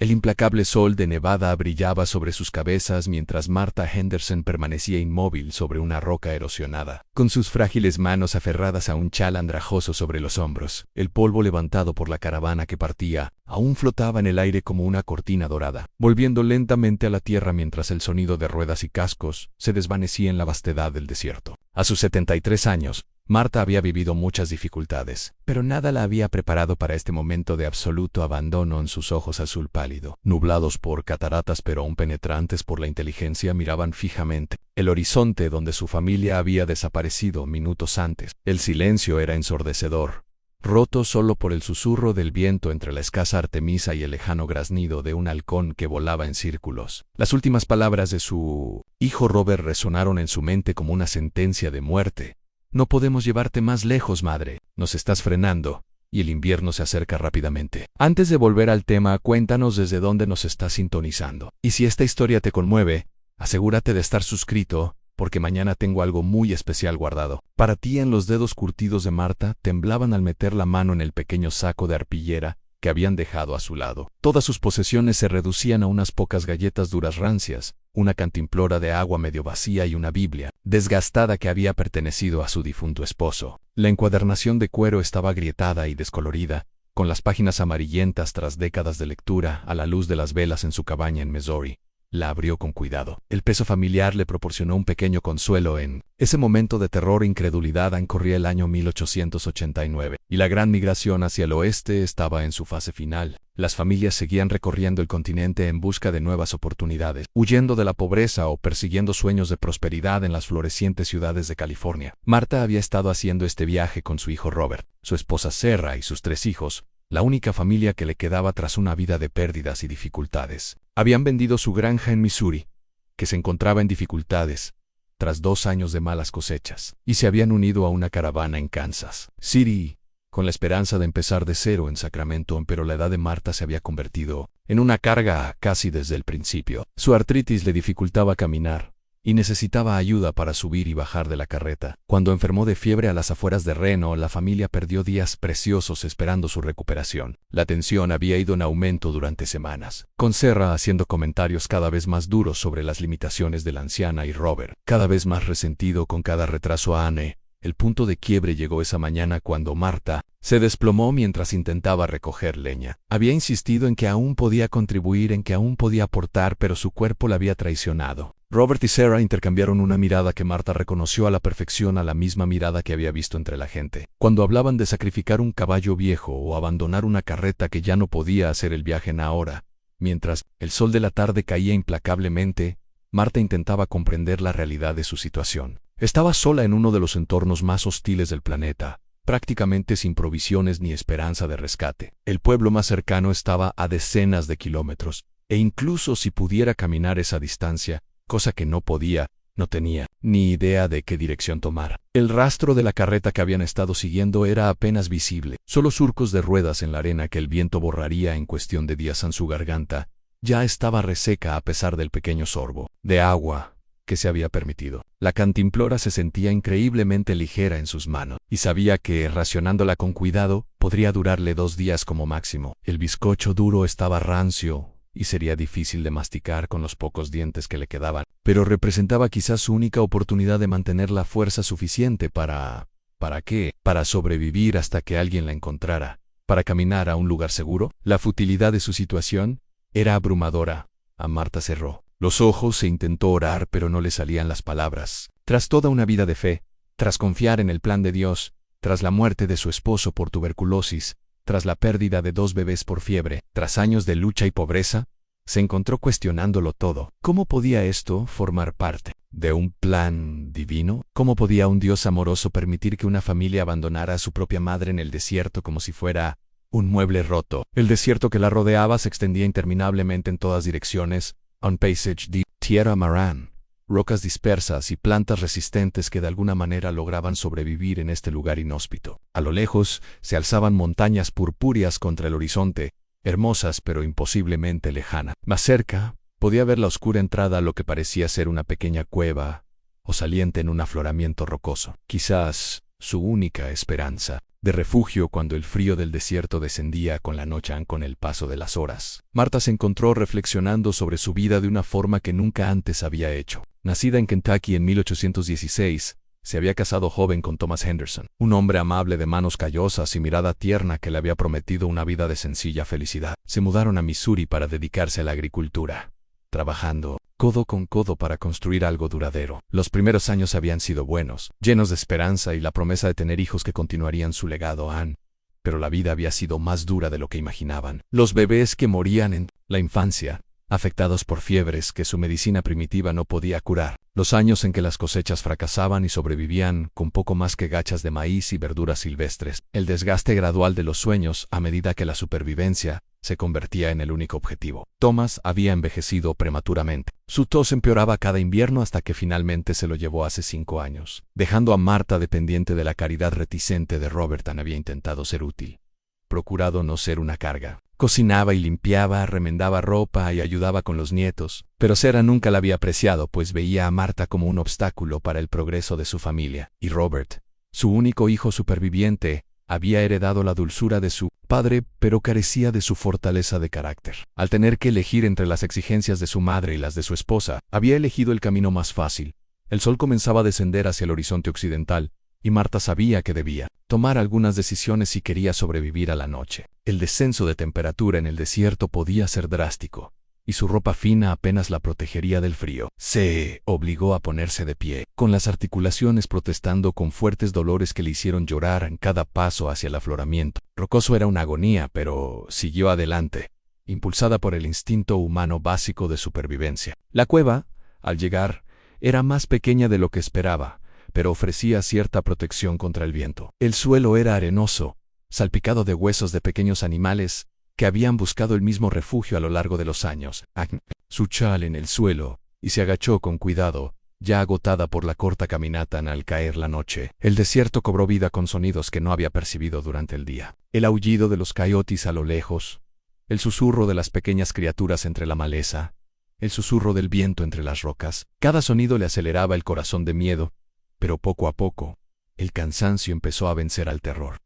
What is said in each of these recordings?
El implacable sol de Nevada brillaba sobre sus cabezas mientras Martha Henderson permanecía inmóvil sobre una roca erosionada, con sus frágiles manos aferradas a un chal andrajoso sobre los hombros. El polvo levantado por la caravana que partía aún flotaba en el aire como una cortina dorada, volviendo lentamente a la tierra mientras el sonido de ruedas y cascos se desvanecía en la vastedad del desierto. A sus 73 años, Martha había vivido muchas dificultades, pero nada la había preparado para este momento de absoluto abandono. En sus ojos azul pálido, nublados por cataratas pero aún penetrantes por la inteligencia, miraban fijamente el horizonte donde su familia había desaparecido minutos antes. El silencio era ensordecedor, roto solo por el susurro del viento entre la escasa artemisa y el lejano graznido de un halcón que volaba en círculos. Las últimas palabras de su hijo Robert resonaron en su mente como una sentencia de muerte. No podemos llevarte más lejos, madre. Nos estás frenando, y el invierno se acerca rápidamente. Antes de volver al tema, cuéntanos desde dónde nos estás sintonizando. Y si esta historia te conmueve, asegúrate de estar suscrito, porque mañana tengo algo muy especial guardado para ti. En los dedos curtidos de Martha temblaban al meter la mano en el pequeño saco de arpillera que habían dejado a su lado. Todas sus posesiones se reducían a unas pocas galletas duras rancias, una cantimplora de agua medio vacía y una Biblia desgastada que había pertenecido a su difunto esposo. La encuadernación de cuero estaba agrietada y descolorida, con las páginas amarillentas tras décadas de lectura a la luz de las velas en su cabaña en Missouri. La abrió con cuidado. El peso familiar le proporcionó un pequeño consuelo en ese momento de terror e incredulidad. Corría el año 1889, y la gran migración hacia el oeste estaba en su fase final. Las familias seguían recorriendo el continente en busca de nuevas oportunidades, huyendo de la pobreza o persiguiendo sueños de prosperidad en las florecientes ciudades de California. Martha había estado haciendo este viaje con su hijo Robert, su esposa Sarah y sus 3 hijos, la única familia que le quedaba tras una vida de pérdidas y dificultades. Habían vendido su granja en Missouri, que se encontraba en dificultades, tras 2 años de malas cosechas, y se habían unido a una caravana en Kansas City, con la esperanza de empezar de cero en Sacramento, pero la edad de Martha se había convertido en una carga casi desde el principio. Su artritis le dificultaba caminar, y necesitaba ayuda para subir y bajar de la carreta. Cuando enfermó de fiebre a las afueras de Reno, la familia perdió días preciosos esperando su recuperación. La tensión había ido en aumento durante semanas, con Sarah haciendo comentarios cada vez más duros sobre las limitaciones de la anciana y Robert, cada vez más resentido con cada retraso a Anne. El punto de quiebre llegó esa mañana cuando Martha se desplomó mientras intentaba recoger leña. Había insistido en que aún podía contribuir, en que aún podía aportar, pero su cuerpo la había traicionado. Robert y Sarah intercambiaron una mirada que Martha reconoció a la perfección, a la misma mirada que había visto entre la gente. Cuando hablaban de sacrificar un caballo viejo o abandonar una carreta que ya no podía hacer el viaje en ahora, mientras el sol de la tarde caía implacablemente, Martha intentaba comprender la realidad de su situación. Estaba sola en uno de los entornos más hostiles del planeta, prácticamente sin provisiones ni esperanza de rescate. El pueblo más cercano estaba a decenas de kilómetros, e incluso si pudiera caminar esa distancia, cosa que no podía, no tenía ni idea de qué dirección tomar. El rastro de la carreta que habían estado siguiendo era apenas visible, solo surcos de ruedas en la arena que el viento borraría en cuestión de días. En su garganta ya estaba reseca a pesar del pequeño sorbo de agua que se había permitido. La cantimplora se sentía increíblemente ligera en sus manos, y sabía que, racionándola con cuidado, podría durarle 2 días como máximo. El bizcocho duro estaba rancio, y sería difícil de masticar con los pocos dientes que le quedaban, pero representaba quizás su única oportunidad de mantener la fuerza suficiente ¿para qué? Para sobrevivir hasta que alguien la encontrara, para caminar a un lugar seguro. La futilidad de su situación era abrumadora. A Martha cerró los ojos e intentó orar, pero no le salían las palabras. Tras toda una vida de fe, tras confiar en el plan de Dios, tras la muerte de su esposo por tuberculosis, tras la pérdida de 2 bebés por fiebre, tras años de lucha y pobreza, se encontró cuestionándolo todo. ¿Cómo podía esto formar parte de un plan divino? ¿Cómo podía un Dios amoroso permitir que una familia abandonara a su propia madre en el desierto como si fuera un mueble roto? El desierto que la rodeaba se extendía interminablemente en todas direcciones, un paysage de tierra marrón, rocas dispersas y plantas resistentes que de alguna manera lograban sobrevivir en este lugar inhóspito. A lo lejos se alzaban montañas purpúreas contra el horizonte, hermosas pero imposiblemente lejanas. Más cerca, podía ver la oscura entrada a lo que parecía ser una pequeña cueva o saliente en un afloramiento rocoso. Quizás su única esperanza, de refugio cuando el frío del desierto descendía con la noche con el paso de las horas. Marta se encontró reflexionando sobre su vida de una forma que nunca antes había hecho. Nacida en Kentucky en 1816, se había casado joven con Thomas Henderson, un hombre amable de manos callosas y mirada tierna que le había prometido una vida de sencilla felicidad. Se mudaron a Missouri para dedicarse a la agricultura, trabajando codo con codo para construir algo duradero. Los primeros años habían sido buenos, llenos de esperanza y la promesa de tener hijos que continuarían su legado. Pero la vida había sido más dura de lo que imaginaban. Los bebés que morían en la infancia, afectados por fiebres que su medicina primitiva no podía curar. Los años en que las cosechas fracasaban y sobrevivían con poco más que gachas de maíz y verduras silvestres. El desgaste gradual de los sueños a medida que la supervivencia se convertía en el único objetivo. Thomas había envejecido prematuramente. Su tos empeoraba cada invierno hasta que finalmente se lo llevó hace 5 años. Dejando a Marta dependiente de la caridad reticente de Robert, había intentado ser útil. Procurado no ser una carga. Cocinaba y limpiaba, remendaba ropa y ayudaba con los nietos. Pero Sarah nunca la había apreciado, pues veía a Marta como un obstáculo para el progreso de su familia. Y Robert, su único hijo superviviente, había heredado la dulzura de su padre, pero carecía de su fortaleza de carácter. Al tener que elegir entre las exigencias de su madre y las de su esposa, había elegido el camino más fácil. El sol comenzaba a descender hacia el horizonte occidental, y Marta sabía que debía tomar algunas decisiones si quería sobrevivir a la noche. El descenso de temperatura en el desierto podía ser drástico, y su ropa fina apenas la protegería del frío. Se obligó a ponerse de pie, con las articulaciones protestando con fuertes dolores que le hicieron llorar en cada paso hacia el afloramiento. Rocoso era una agonía, pero siguió adelante, impulsada por el instinto humano básico de supervivencia. La cueva, al llegar, era más pequeña de lo que esperaba, pero ofrecía cierta protección contra el viento. El suelo era arenoso, salpicado de huesos de pequeños animales que habían buscado el mismo refugio a lo largo de los años. Su chal en el suelo, y se agachó con cuidado, ya agotada por la corta caminata al caer la noche. El desierto cobró vida con sonidos que no había percibido durante el día. El aullido de los coyotes a lo lejos, el susurro de las pequeñas criaturas entre la maleza, el susurro del viento entre las rocas. Cada sonido le aceleraba el corazón de miedo, pero poco a poco, el cansancio empezó a vencer al terror.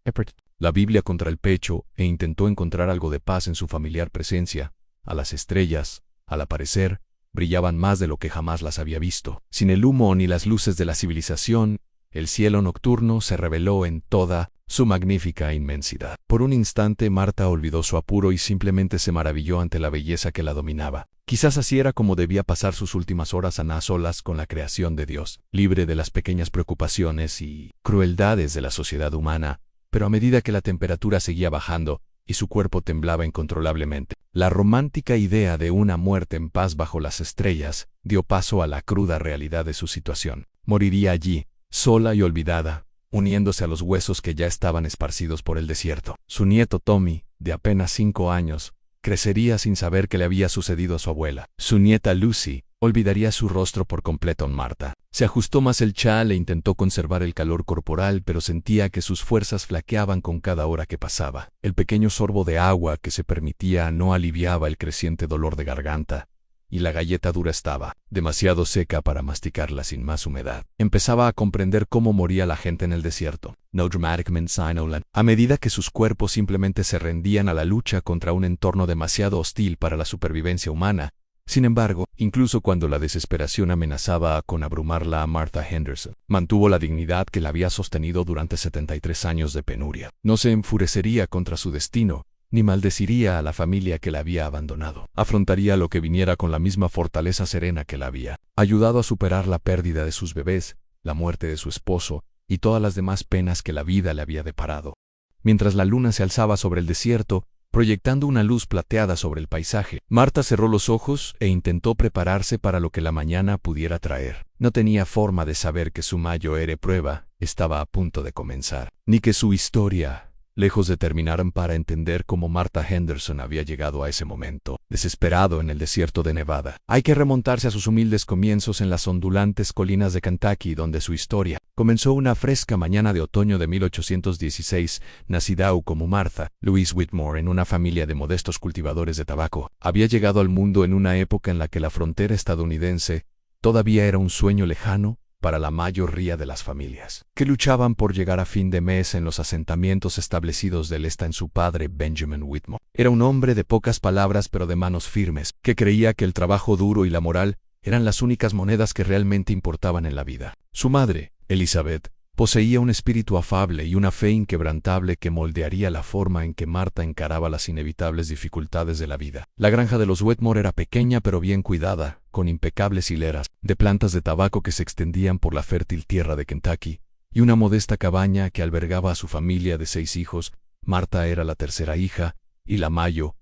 La Biblia contra el pecho e intentó encontrar algo de paz en su familiar presencia. A las estrellas, al aparecer, brillaban más de lo que jamás las había visto. Sin el humo ni las luces de la civilización, el cielo nocturno se reveló en toda su magnífica inmensidad. Por un instante Marta olvidó su apuro y simplemente se maravilló ante la belleza que la dominaba. Quizás así era como debía pasar sus últimas horas a solas con la creación de Dios, libre de las pequeñas preocupaciones y crueldades de la sociedad humana, pero a medida que la temperatura seguía bajando y su cuerpo temblaba incontrolablemente, la romántica idea de una muerte en paz bajo las estrellas dio paso a la cruda realidad de su situación. Moriría allí, sola y olvidada, uniéndose a los huesos que ya estaban esparcidos por el desierto. Su nieto Tommy, de apenas 5 años, crecería sin saber qué le había sucedido a su abuela. Su nieta Lucy olvidaría su rostro por completo en Marta. Se ajustó más el chal e intentó conservar el calor corporal, pero sentía que sus fuerzas flaqueaban con cada hora que pasaba. El pequeño sorbo de agua que se permitía no aliviaba el creciente dolor de garganta, y la galleta dura estaba demasiado seca para masticarla sin más humedad. Empezaba a comprender cómo moría la gente en el desierto. No dramatic Mensainolan. A medida que sus cuerpos simplemente se rendían a la lucha contra un entorno demasiado hostil para la supervivencia humana. Sin embargo, incluso cuando la desesperación amenazaba con abrumarla a Martha Henderson, mantuvo la dignidad que la había sostenido durante 73 años de penuria. No se enfurecería contra su destino, ni maldeciría a la familia que la había abandonado. Afrontaría lo que viniera con la misma fortaleza serena que la había ayudado a superar la pérdida de sus bebés, la muerte de su esposo y todas las demás penas que la vida le había deparado. Mientras la luna se alzaba sobre el desierto, proyectando una luz plateada sobre el paisaje, Marta cerró los ojos e intentó prepararse para lo que la mañana pudiera traer. No tenía forma de saber que su mayor prueba estaba a punto de comenzar, ni que su historia, lejos de terminar para entender cómo Martha Henderson había llegado a ese momento, desesperado en el desierto de Nevada. Hay que remontarse a sus humildes comienzos en las ondulantes colinas de Kentucky, donde su historia comenzó una fresca mañana de otoño de 1816, nacida como Martha Louise Whitmore en una familia de modestos cultivadores de tabaco. Había llegado al mundo en una época en la que la frontera estadounidense todavía era un sueño lejano para la mayoría de las familias, que luchaban por llegar a fin de mes en los asentamientos establecidos del este en su padre Benjamin Whitmore. Era un hombre de pocas palabras pero de manos firmes, que creía que el trabajo duro y la moral eran las únicas monedas que realmente importaban en la vida. Su madre, Elizabeth, poseía un espíritu afable y una fe inquebrantable que moldearía la forma en que Martha encaraba las inevitables dificultades de la vida. La granja de los Wetmore era pequeña pero bien cuidada, con impecables hileras de plantas de tabaco que se extendían por la fértil tierra de Kentucky, y una modesta cabaña que albergaba a su familia de 6 hijos. Martha era la tercera hija, y la mayor,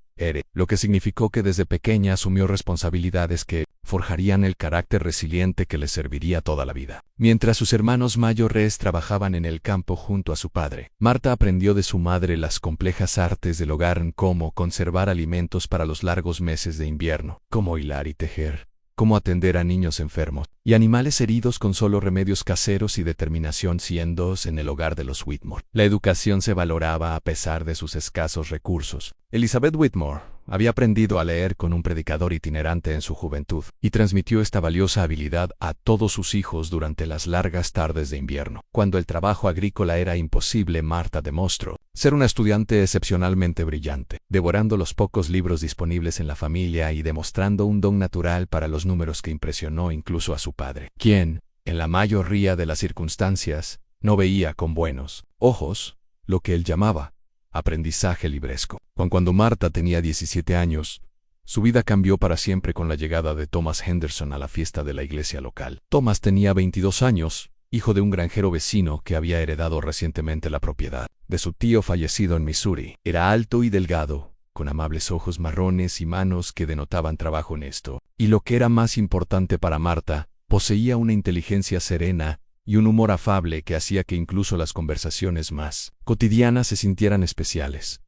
lo que significó que desde pequeña asumió responsabilidades que forjarían el carácter resiliente que le serviría toda la vida. Mientras sus hermanos mayores trabajaban en el campo junto a su padre, Martha aprendió de su madre las complejas artes del hogar, cómo conservar alimentos para los largos meses de invierno, cómo hilar y tejer, cómo atender a niños enfermos y animales heridos con solo remedios caseros y determinación siendo en el hogar de los Whitmore. La educación se valoraba a pesar de sus escasos recursos. Elizabeth Whitmore había aprendido a leer con un predicador itinerante en su juventud y transmitió esta valiosa habilidad a todos sus hijos durante las largas tardes de invierno. Cuando el trabajo agrícola era imposible, Martha demostró ser una estudiante excepcionalmente brillante, devorando los pocos libros disponibles en la familia y demostrando un don natural para los números que impresionó incluso a su padre, quien, en la mayoría de las circunstancias, no veía con buenos ojos lo que él llamaba aprendizaje libresco. Cuando Martha tenía 17 años, su vida cambió para siempre con la llegada de Thomas Henderson a la fiesta de la iglesia local. Thomas tenía 22 años, hijo de un granjero vecino que había heredado recientemente la propiedad de su tío fallecido en Missouri. Era alto y delgado, con amables ojos marrones y manos que denotaban trabajo honesto. Y lo que era más importante para Martha, poseía una inteligencia serena y un humor afable que hacía que incluso las conversaciones más cotidianas se sintieran especiales.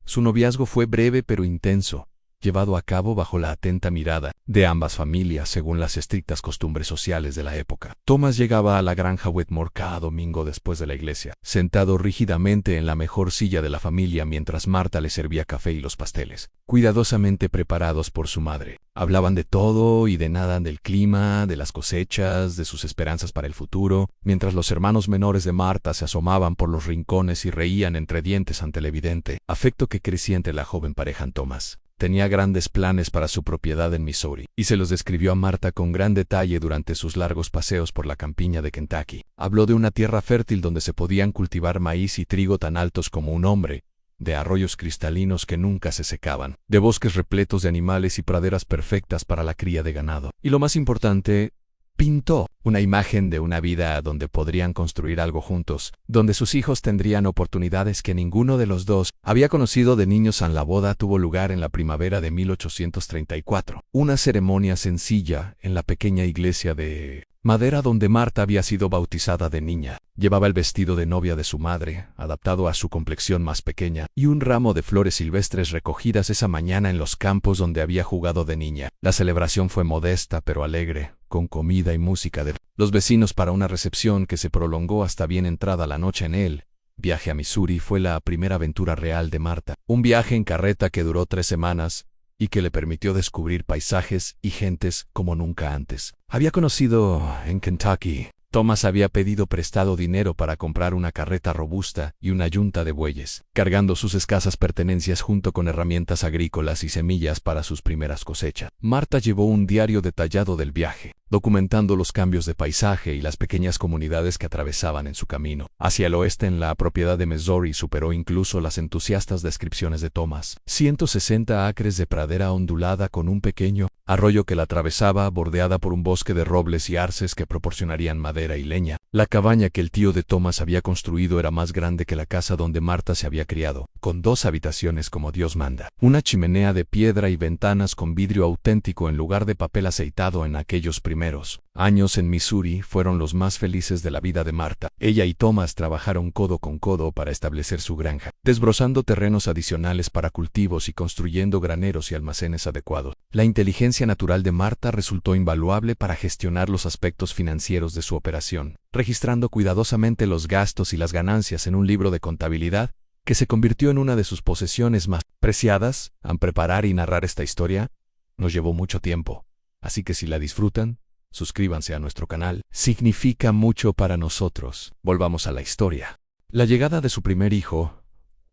Su noviazgo fue breve pero intenso, llevado a cabo bajo la atenta mirada de ambas familias según las estrictas costumbres sociales de la época. Thomas llegaba a la granja Wetmore cada domingo después de la iglesia, sentado rígidamente en la mejor silla de la familia mientras Martha le servía café y los pasteles, cuidadosamente preparados por su madre. Hablaban de todo y de nada, del clima, de las cosechas, de sus esperanzas para el futuro, mientras los hermanos menores de Martha se asomaban por los rincones y reían entre dientes ante el evidente afecto que crecía entre la joven pareja. Thomas tenía grandes planes para su propiedad en Missouri, y se los describió a Martha con gran detalle durante sus largos paseos por la campiña de Kentucky. Habló de una tierra fértil donde se podían cultivar maíz y trigo tan altos como un hombre, de arroyos cristalinos que nunca se secaban, de bosques repletos de animales y praderas perfectas para la cría de ganado. Y lo más importante, pintó una imagen de una vida donde podrían construir algo juntos, donde sus hijos tendrían oportunidades que ninguno de los dos había conocido de niños. La boda tuvo lugar en la primavera de 1834. Una ceremonia sencilla en la pequeña iglesia de madera donde Martha había sido bautizada de niña. Llevaba el vestido de novia de su madre, adaptado a su complexión más pequeña, y un ramo de flores silvestres recogidas esa mañana en los campos donde había jugado de niña. La celebración fue modesta pero alegre, con comida y música de los vecinos para una recepción que se prolongó hasta bien entrada la noche. En el viaje a Missouri fue la primera aventura real de Martha, un viaje en carreta que duró 3 semanas, y que le permitió descubrir paisajes y gentes como nunca antes había conocido en Kentucky. Thomas había pedido prestado dinero para comprar una carreta robusta y una yunta de bueyes, cargando sus escasas pertenencias junto con herramientas agrícolas y semillas para sus primeras cosechas. Martha llevó un diario detallado del viaje, documentando los cambios de paisaje y las pequeñas comunidades que atravesaban en su camino. Hacia el oeste, en la propiedad de Missouri, superó incluso las entusiastas descripciones de Thomas. 160 acres de pradera ondulada con un pequeño arroyo que la atravesaba, bordeada por un bosque de robles y arces que proporcionarían madera y leña. La cabaña que el tío de Thomas había construido era más grande que la casa donde Martha se había criado, con 2 habitaciones como Dios manda, una chimenea de piedra y ventanas con vidrio auténtico en lugar de papel aceitado. En aquellos primeros años en Missouri fueron los más felices de la vida de Martha. Ella y Thomas trabajaron codo con codo para establecer su granja, desbrozando terrenos adicionales para cultivos y construyendo graneros y almacenes adecuados. La inteligencia natural de Martha resultó invaluable para gestionar los aspectos financieros de su operación, registrando cuidadosamente los gastos y las ganancias en un libro de contabilidad que se convirtió en una de sus posesiones más preciadas. Al preparar y narrar esta historia, nos llevó mucho tiempo, así que si la disfrutan, suscríbanse a nuestro canal. Significa mucho para nosotros. Volvamos a la historia. La llegada de su primer hijo,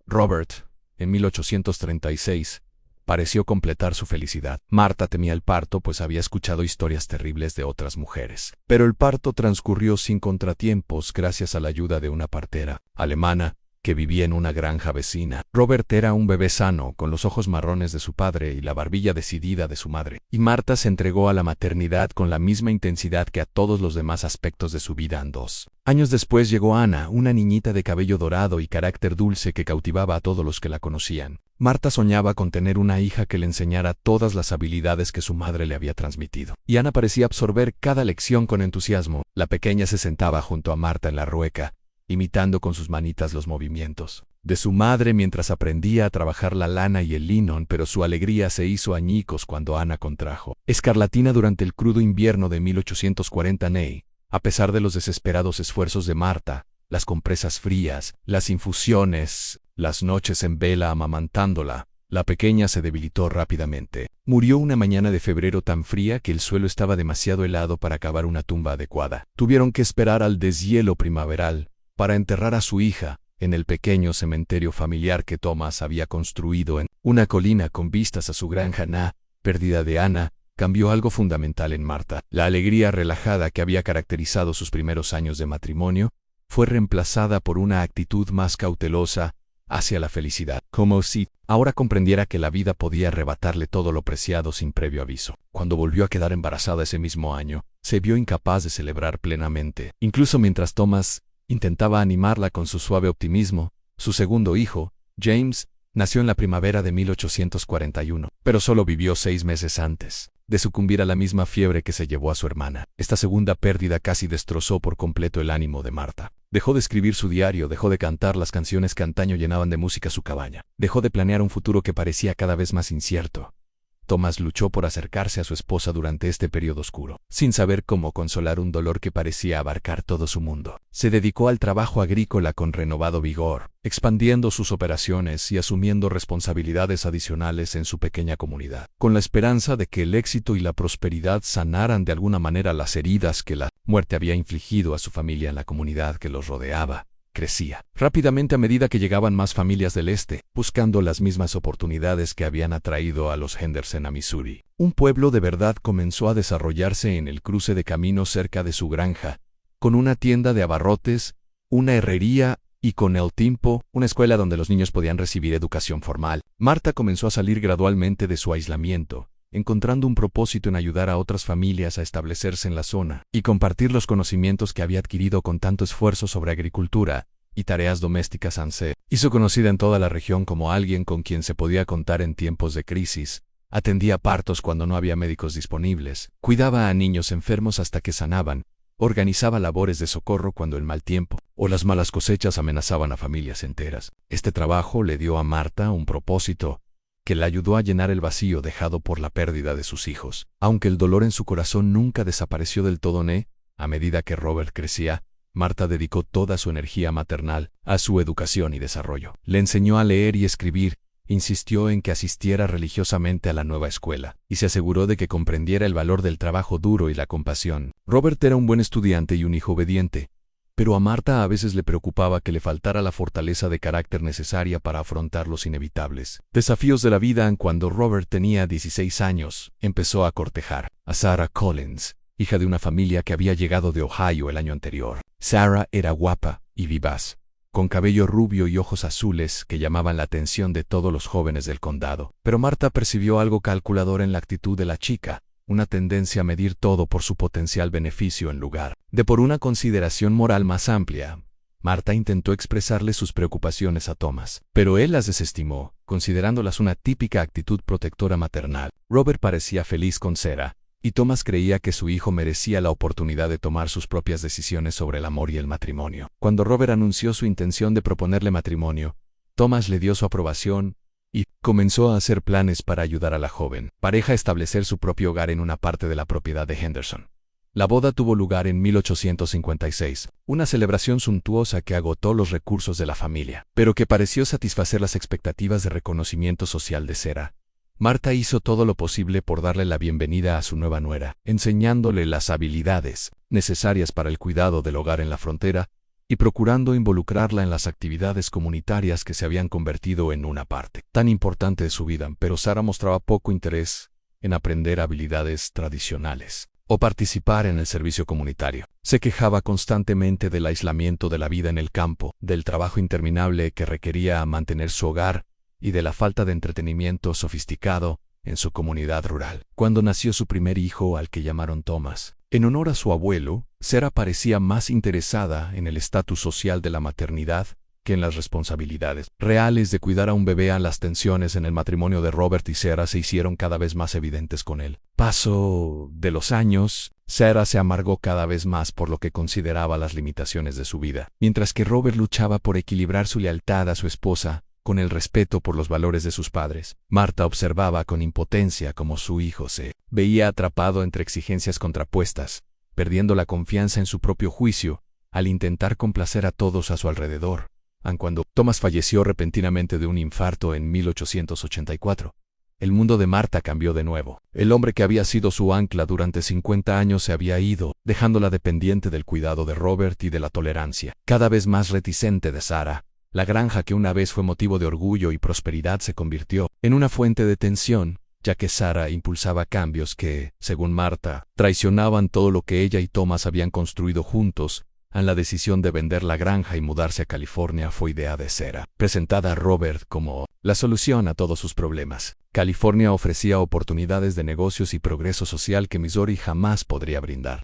Robert, en 1836, pareció completar su felicidad. Marta temía el parto, pues había escuchado historias terribles de otras mujeres. Pero el parto transcurrió sin contratiempos gracias a la ayuda de una partera alemana que vivía en una granja vecina. Robert era un bebé sano, con los ojos marrones de su padre y la barbilla decidida de su madre. Y Marta se entregó a la maternidad con la misma intensidad que a todos los demás aspectos de su vida. 2 años después llegó Ana, una niñita de cabello dorado y carácter dulce que cautivaba a todos los que la conocían. Marta soñaba con tener una hija que le enseñara todas las habilidades que su madre le había transmitido. Y Ana parecía absorber cada lección con entusiasmo. La pequeña se sentaba junto a Marta en la rueca, imitando con sus manitas los movimientos de su madre mientras aprendía a trabajar la lana y el lino, pero su alegría se hizo añicos cuando Ana contrajo escarlatina durante el crudo invierno de 1840. A pesar de los desesperados esfuerzos de Marta, las compresas frías, las infusiones, las noches en vela amamantándola, la pequeña se debilitó rápidamente. Murió una mañana de febrero tan fría que el suelo estaba demasiado helado para cavar una tumba adecuada. Tuvieron que esperar al deshielo primaveral para enterrar a su hija en el pequeño cementerio familiar que Thomas había construido en una colina con vistas a su granja. La pérdida de Ana cambió algo fundamental en Marta. La alegría relajada que había caracterizado sus primeros años de matrimonio fue reemplazada por una actitud más cautelosa hacia la felicidad, como si ahora comprendiera que la vida podía arrebatarle todo lo preciado sin previo aviso. Cuando volvió a quedar embarazada ese mismo año, se vio incapaz de celebrar plenamente. Incluso mientras Thomas intentaba animarla con su suave optimismo, su segundo hijo, James, nació en la primavera de 1841, pero solo vivió 6 meses antes de sucumbir a la misma fiebre que se llevó a su hermana. Esta segunda pérdida casi destrozó por completo el ánimo de Marta. Dejó de escribir su diario, dejó de cantar las canciones que antaño llenaban de música su cabaña, dejó de planear un futuro que parecía cada vez más incierto. Thomas luchó por acercarse a su esposa durante este periodo oscuro, sin saber cómo consolar un dolor que parecía abarcar todo su mundo. Se dedicó al trabajo agrícola con renovado vigor, expandiendo sus operaciones y asumiendo responsabilidades adicionales en su pequeña comunidad, con la esperanza de que el éxito y la prosperidad sanaran de alguna manera las heridas que la muerte había infligido a su familia en la comunidad que los rodeaba. Crecía rápidamente a medida que llegaban más familias del este, buscando las mismas oportunidades que habían atraído a los Henderson a Missouri. Un pueblo de verdad comenzó a desarrollarse en el cruce de caminos cerca de su granja, con una tienda de abarrotes, una herrería y con el Timpo, una escuela donde los niños podían recibir educación formal. Marta comenzó a salir gradualmente de su aislamiento, encontrando un propósito en ayudar a otras familias a establecerse en la zona y compartir los conocimientos que había adquirido con tanto esfuerzo sobre agricultura y tareas domésticas. Se hizo conocida en toda la región como alguien con quien se podía contar en tiempos de crisis. Atendía partos cuando no había médicos disponibles, cuidaba a niños enfermos hasta que sanaban, organizaba labores de socorro cuando el mal tiempo o las malas cosechas amenazaban a familias enteras. Este trabajo le dio a Marta un propósito que la ayudó a llenar el vacío dejado por la pérdida de sus hijos. Aunque el dolor en su corazón nunca desapareció del todo. A medida que Robert crecía, Marta dedicó toda su energía maternal a su educación y desarrollo. Le enseñó a leer y escribir, insistió en que asistiera religiosamente a la nueva escuela, y se aseguró de que comprendiera el valor del trabajo duro y la compasión. Robert era un buen estudiante y un hijo obediente, pero a Marta a veces le preocupaba que le faltara la fortaleza de carácter necesaria para afrontar los inevitables desafíos de la vida. Cuando Robert tenía 16 años, empezó a cortejar a Sarah Collins, hija de una familia que había llegado de Ohio el año anterior. Sarah era guapa y vivaz, con cabello rubio y ojos azules que llamaban la atención de todos los jóvenes del condado. Pero Marta percibió algo calculador en la actitud de la chica, una tendencia a medir todo por su potencial beneficio en lugar de por una consideración moral más amplia. Marta intentó expresarle sus preocupaciones a Thomas, pero él las desestimó, considerándolas una típica actitud protectora maternal. Robert parecía feliz con Sarah, y Thomas creía que su hijo merecía la oportunidad de tomar sus propias decisiones sobre el amor y el matrimonio. Cuando Robert anunció su intención de proponerle matrimonio, Thomas le dio su aprobación y comenzó a hacer planes para ayudar a la joven pareja a establecer su propio hogar en una parte de la propiedad de Henderson. La boda tuvo lugar en 1856, una celebración suntuosa que agotó los recursos de la familia, pero que pareció satisfacer las expectativas de reconocimiento social de Sarah, Marta hizo todo lo posible por darle la bienvenida a su nueva nuera, enseñándole las habilidades necesarias para el cuidado del hogar en la frontera y procurando involucrarla en las actividades comunitarias que se habían convertido en una parte tan importante de su vida, pero Sara mostraba poco interés en aprender habilidades tradicionales o participar en el servicio comunitario. Se quejaba constantemente del aislamiento de la vida en el campo, del trabajo interminable que requería mantener su hogar y de la falta de entretenimiento sofisticado en su comunidad rural. Cuando nació su primer hijo, al que llamaron Thomas, en honor a su abuelo, Sara parecía más interesada en el estatus social de la maternidad que en las responsabilidades reales de cuidar a un bebé. Las tensiones en el matrimonio de Robert y Sara se hicieron cada vez más evidentes con el paso de los años. Sara se amargó cada vez más por lo que consideraba las limitaciones de su vida, mientras que Robert luchaba por equilibrar su lealtad a su esposa con el respeto por los valores de sus padres. Marta observaba con impotencia cómo su hijo se veía atrapado entre exigencias contrapuestas, perdiendo la confianza en su propio juicio al intentar complacer a todos a su alrededor. Aun cuando Thomas falleció repentinamente de un infarto en 1884, el mundo de Marta cambió de nuevo. El hombre que había sido su ancla durante 50 años se había ido, dejándola dependiente del cuidado de Robert y de la tolerancia cada vez más reticente de Sara. La granja, que una vez fue motivo de orgullo y prosperidad, se convirtió en una fuente de tensión, ya que Sara impulsaba cambios que, según Marta, traicionaban todo lo que ella y Thomas habían construido juntos. La decisión de vender la granja y mudarse a California fue idea de Sara, presentada a Robert como la solución a todos sus problemas. California ofrecía oportunidades de negocios y progreso social que Missouri jamás podría brindar.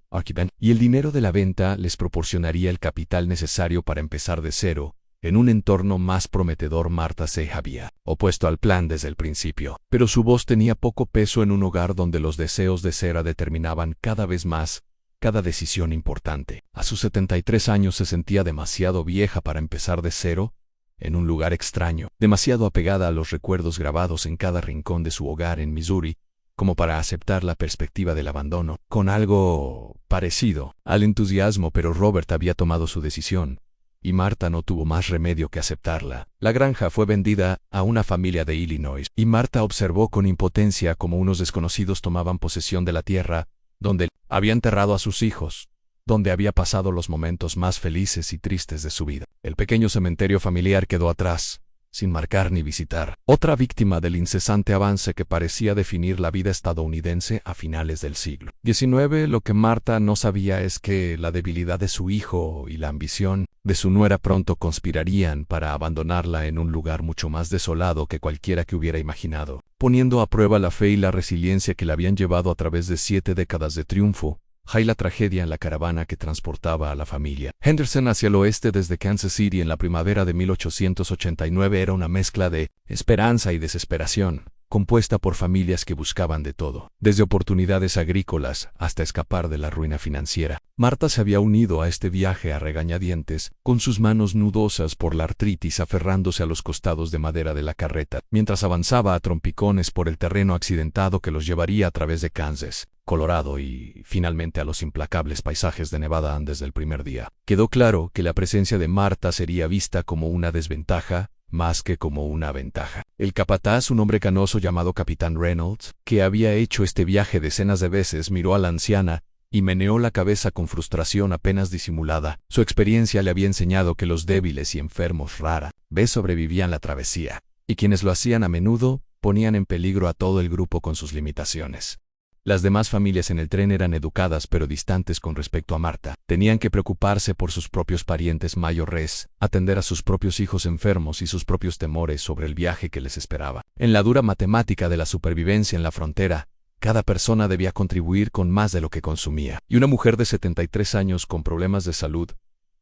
Y el dinero de la venta les proporcionaría el capital necesario para empezar de cero, en un entorno más prometedor. Marta se había opuesto al plan desde el principio, pero su voz tenía poco peso en un hogar donde los deseos de Sara determinaban cada vez más cada decisión importante. A sus 73 años se sentía demasiado vieja para empezar de cero en un lugar extraño, demasiado apegada a los recuerdos grabados en cada rincón de su hogar en Missouri, como para aceptar la perspectiva del abandono. Con algo parecido al entusiasmo, pero Robert había tomado su decisión, y Marta no tuvo más remedio que aceptarla. La granja fue vendida a una familia de Illinois, y Marta observó con impotencia cómo unos desconocidos tomaban posesión de la tierra donde había enterrado a sus hijos, donde había pasado los momentos más felices y tristes de su vida. El pequeño cementerio familiar quedó atrás, sin marcar ni visitar. Otra víctima del incesante avance que parecía definir la vida estadounidense a finales del siglo XIX. Lo que Marta no sabía es que la debilidad de su hijo y la ambición de su nuera pronto conspirarían para abandonarla en un lugar mucho más desolado que cualquiera que hubiera imaginado, poniendo a prueba la fe y la resiliencia que la habían llevado a través de 7 décadas de triunfo y la tragedia en la caravana que transportaba a la familia Henderson hacia el oeste desde Kansas City en la primavera de 1889 era una mezcla de esperanza y desesperación, compuesta por familias que buscaban de todo, desde oportunidades agrícolas hasta escapar de la ruina financiera. Marta se había unido a este viaje a regañadientes, con sus manos nudosas por la artritis aferrándose a los costados de madera de la carreta, mientras avanzaba a trompicones por el terreno accidentado que los llevaría a través de Kansas, Colorado y, finalmente, a los implacables paisajes de Nevada. Desde el primer día quedó claro que la presencia de Marta sería vista como una desventaja, más que como una ventaja. El capataz, un hombre canoso llamado Capitán Reynolds, que había hecho este viaje decenas de veces, miró a la anciana y meneó la cabeza con frustración apenas disimulada. Su experiencia le había enseñado que los débiles y enfermos rara vez sobrevivían la travesía, y quienes lo hacían a menudo ponían en peligro a todo el grupo con sus limitaciones. Las demás familias en el tren eran educadas pero distantes con respecto a Marta. Tenían que preocuparse por sus propios parientes mayores, atender a sus propios hijos enfermos y sus propios temores sobre el viaje que les esperaba. En la dura matemática de la supervivencia en la frontera, cada persona debía contribuir con más de lo que consumía. Y una mujer de 73 años con problemas de salud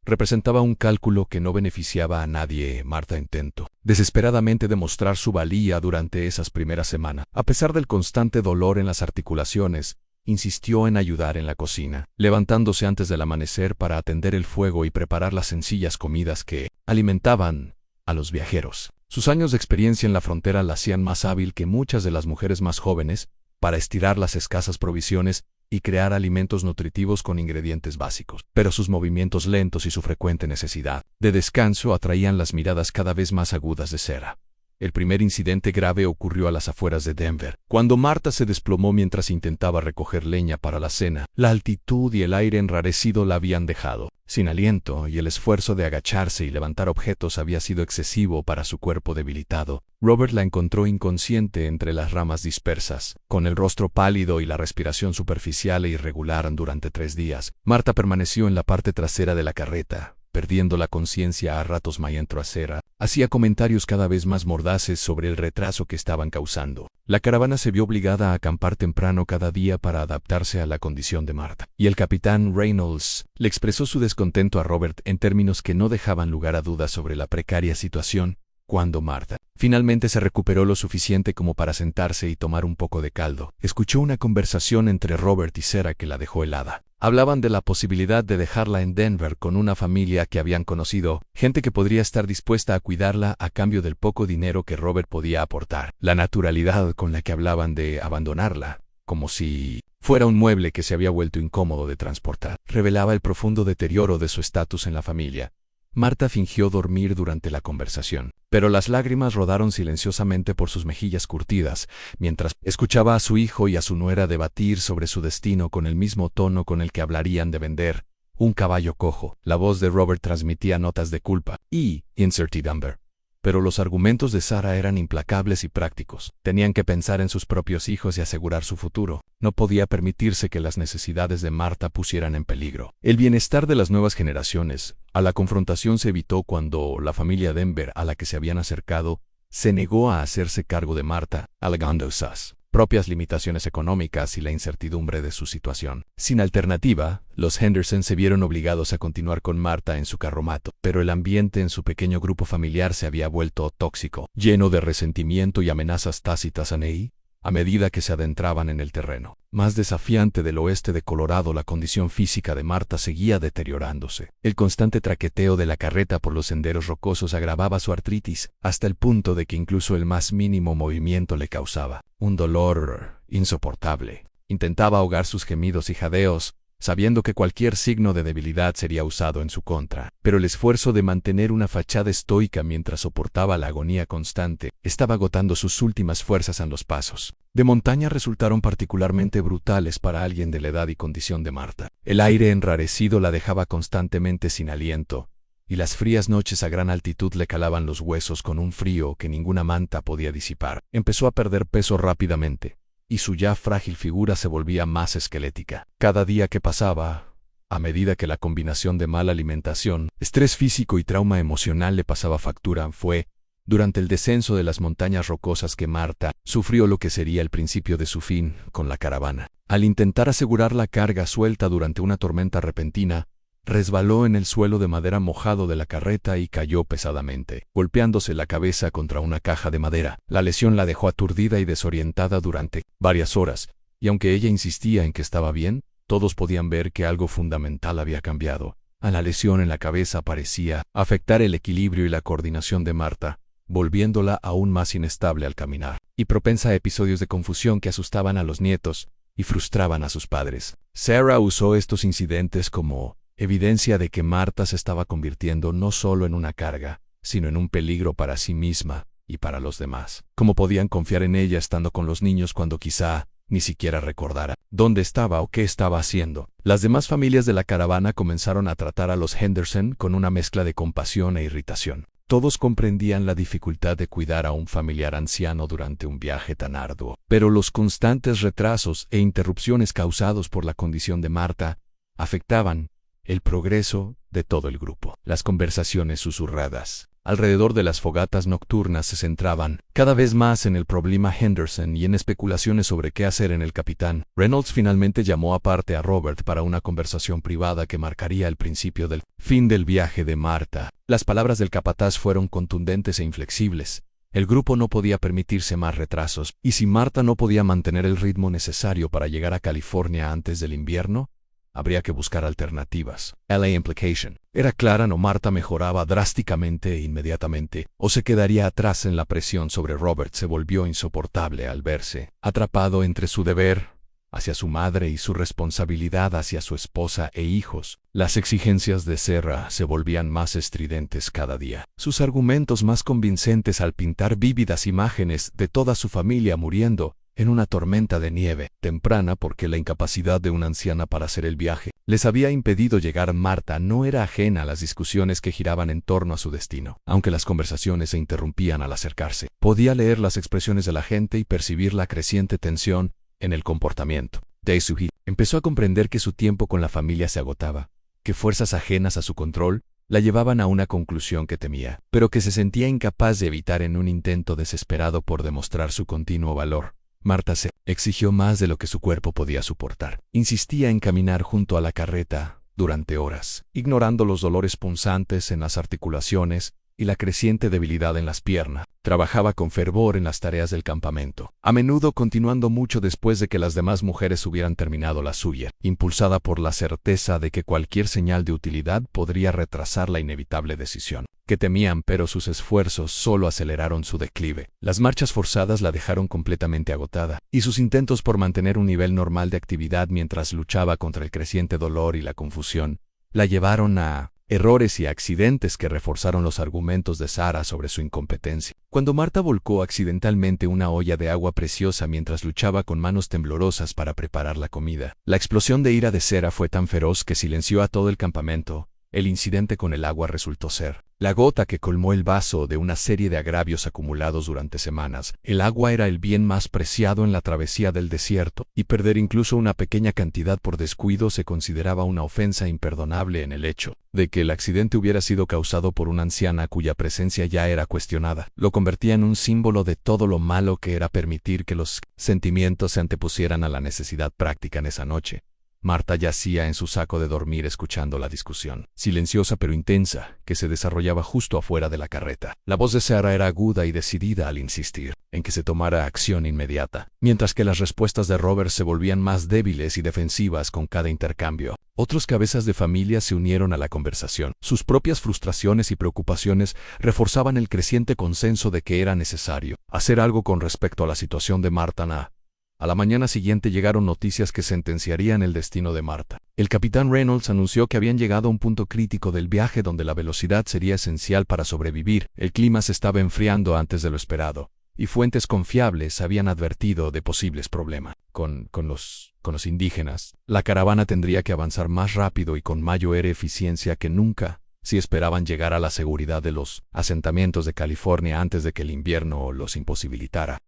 representaba un cálculo que no beneficiaba a nadie. Marta intentó desesperadamente demostrar su valía durante esas primeras semanas. A pesar del constante dolor en las articulaciones, insistió en ayudar en la cocina, levantándose antes del amanecer para atender el fuego y preparar las sencillas comidas que alimentaban a los viajeros. Sus años de experiencia en la frontera la hacían más hábil que muchas de las mujeres más jóvenes para estirar las escasas provisiones y crear alimentos nutritivos con ingredientes básicos. Pero sus movimientos lentos y su frecuente necesidad de descanso atraían las miradas cada vez más agudas de Sara. El primer incidente grave ocurrió a las afueras de Denver, cuando Marta se desplomó mientras intentaba recoger leña para la cena. La altitud y el aire enrarecido la habían dejado sin aliento, y el esfuerzo de agacharse y levantar objetos había sido excesivo para su cuerpo debilitado. Robert la encontró inconsciente entre las ramas dispersas, con el rostro pálido y la respiración superficial e irregular durante 3 días. Marta permaneció en la parte trasera de la carreta, perdiendo la conciencia a ratos mientras acera. Hacía comentarios cada vez más mordaces sobre el retraso que estaban causando. La caravana se vio obligada a acampar temprano cada día para adaptarse a la condición de Marta, y el capitán Reynolds le expresó su descontento a Robert en términos que no dejaban lugar a dudas sobre la precaria situación. Cuando Marta finalmente se recuperó lo suficiente como para sentarse y tomar un poco de caldo, escuchó una conversación entre Robert y Sarah que la dejó helada. Hablaban de la posibilidad de dejarla en Denver con una familia que habían conocido, gente que podría estar dispuesta a cuidarla a cambio del poco dinero que Robert podía aportar. La naturalidad con la que hablaban de abandonarla, como si fuera un mueble que se había vuelto incómodo de transportar, revelaba el profundo deterioro de su estatus en la familia. Marta fingió dormir durante la conversación, pero las lágrimas rodaron silenciosamente por sus mejillas curtidas, mientras escuchaba a su hijo y a su nuera debatir sobre su destino con el mismo tono con el que hablarían de vender un caballo cojo. La voz de Robert transmitía notas de culpa y incertidumbre. Pero los argumentos de Sarah eran implacables y prácticos. Tenían que pensar en sus propios hijos y asegurar su futuro. No podía permitirse que las necesidades de Marta pusieran en peligro el bienestar de las nuevas generaciones. A la confrontación se evitó cuando la familia Denver a la que se habían acercado se negó a hacerse cargo de Marta, alegando sus propias limitaciones económicas y la incertidumbre de su situación. Sin alternativa, los Henderson se vieron obligados a continuar con Marta en su carromato, pero el ambiente en su pequeño grupo familiar se había vuelto tóxico, lleno de resentimiento y amenazas tácitas a medida que se adentraban en el terreno más desafiante del oeste de Colorado. La condición física de Marta seguía deteriorándose. El constante traqueteo de la carreta por los senderos rocosos agravaba su artritis, hasta el punto de que incluso el más mínimo movimiento le causaba un dolor insoportable. Intentaba ahogar sus gemidos y jadeos, sabiendo que cualquier signo de debilidad sería usado en su contra, pero el esfuerzo de mantener una fachada estoica mientras soportaba la agonía constante estaba agotando sus últimas fuerzas en los pasos de montaña. Resultaron particularmente brutales para alguien de la edad y condición de Marta. El aire enrarecido la dejaba constantemente sin aliento, y las frías noches a gran altitud le calaban los huesos con un frío que ninguna manta podía disipar. Empezó a perder peso rápidamente, y su ya frágil figura se volvía más esquelética. Cada día que pasaba, a medida que la combinación de mala alimentación, estrés físico y trauma emocional le pasaba factura, fue durante el descenso de las montañas rocosas que Marta sufrió lo que sería el principio de su fin con la caravana. Al intentar asegurar la carga suelta durante una tormenta repentina, resbaló en el suelo de madera mojado de la carreta y cayó pesadamente, golpeándose la cabeza contra una caja de madera. La lesión la dejó aturdida y desorientada durante varias horas, y aunque ella insistía en que estaba bien, todos podían ver que algo fundamental había cambiado. A la lesión en la cabeza parecía afectar el equilibrio y la coordinación de Marta, volviéndola aún más inestable al caminar, y propensa a episodios de confusión que asustaban a los nietos y frustraban a sus padres. Sarah usó estos incidentes como evidencia de que Marta se estaba convirtiendo no solo en una carga, sino en un peligro para sí misma y para los demás. ¿Cómo podían confiar en ella estando con los niños cuando quizá ni siquiera recordara dónde estaba o qué estaba haciendo? Las demás familias de la caravana comenzaron a tratar a los Henderson con una mezcla de compasión e irritación. Todos comprendían la dificultad de cuidar a un familiar anciano durante un viaje tan arduo, pero los constantes retrasos e interrupciones causados por la condición de Marta afectaban el progreso de todo el grupo. Las conversaciones susurradas alrededor de las fogatas nocturnas se centraban cada vez más en el problema Henderson y en especulaciones sobre qué hacer en el capitán. Reynolds finalmente llamó aparte a Robert para una conversación privada que marcaría el principio del fin del viaje de Marta. Las palabras del capataz fueron contundentes e inflexibles. El grupo no podía permitirse más retrasos, y si Marta no podía mantener el ritmo necesario para llegar a California antes del invierno, habría que buscar alternativas. La implicación era clara: no, Marta mejoraba drásticamente e inmediatamente, o se quedaría atrás. En la presión sobre Robert se volvió insoportable al verse atrapado entre su deber hacia su madre y su responsabilidad hacia su esposa e hijos. Las exigencias de Serra se volvían más estridentes cada día. Sus argumentos más convincentes al pintar vívidas imágenes de toda su familia muriendo en una tormenta de nieve temprana porque la incapacidad de una anciana para hacer el viaje les había impedido llegar. Marta no era ajena a las discusiones que giraban en torno a su destino. Aunque las conversaciones se interrumpían al acercarse, podía leer las expresiones de la gente y percibir la creciente tensión en el comportamiento. Dae-Suhi empezó a comprender que su tiempo con la familia se agotaba, que fuerzas ajenas a su control la llevaban a una conclusión que temía, pero que se sentía incapaz de evitar en un intento desesperado por demostrar su continuo valor. Marta se exigió más de lo que su cuerpo podía soportar. Insistía en caminar junto a la carreta durante horas, ignorando los dolores punzantes en las articulaciones y la creciente debilidad en las piernas. Trabajaba con fervor en las tareas del campamento, a menudo continuando mucho después de que las demás mujeres hubieran terminado la suya, impulsada por la certeza de que cualquier señal de utilidad podría retrasar la inevitable decisión que temían, pero sus esfuerzos solo aceleraron su declive. Las marchas forzadas la dejaron completamente agotada, y sus intentos por mantener un nivel normal de actividad mientras luchaba contra el creciente dolor y la confusión la llevaron a errores y accidentes que reforzaron los argumentos de Sarah sobre su incompetencia. Cuando Marta volcó accidentalmente una olla de agua preciosa mientras luchaba con manos temblorosas para preparar la comida, la explosión de ira de Sarah fue tan feroz que silenció a todo el campamento. El incidente con el agua resultó ser la gota que colmó el vaso de una serie de agravios acumulados durante semanas. El agua era el bien más preciado en la travesía del desierto, y perder incluso una pequeña cantidad por descuido se consideraba una ofensa imperdonable. En el hecho de que el accidente hubiera sido causado por una anciana cuya presencia ya era cuestionada, lo convertía en un símbolo de todo lo malo que era permitir que los sentimientos se antepusieran a la necesidad práctica en esa noche. Marta yacía en su saco de dormir escuchando la discusión, silenciosa pero intensa, que se desarrollaba justo afuera de la carreta. La voz de Sarah era aguda y decidida al insistir en que se tomara acción inmediata, mientras que las respuestas de Robert se volvían más débiles y defensivas con cada intercambio. Otros cabezas de familia se unieron a la conversación. Sus propias frustraciones y preocupaciones reforzaban el creciente consenso de que era necesario hacer algo con respecto a la situación de Marta. A la mañana siguiente llegaron noticias que sentenciarían el destino de Marta. El capitán Reynolds anunció que habían llegado a un punto crítico del viaje donde la velocidad sería esencial para sobrevivir. El clima se estaba enfriando antes de lo esperado, y fuentes confiables habían advertido de posibles problemas con los indígenas. La caravana tendría que avanzar más rápido y con mayor eficiencia que nunca si esperaban llegar a la seguridad de los asentamientos de California antes de que el invierno los imposibilitara.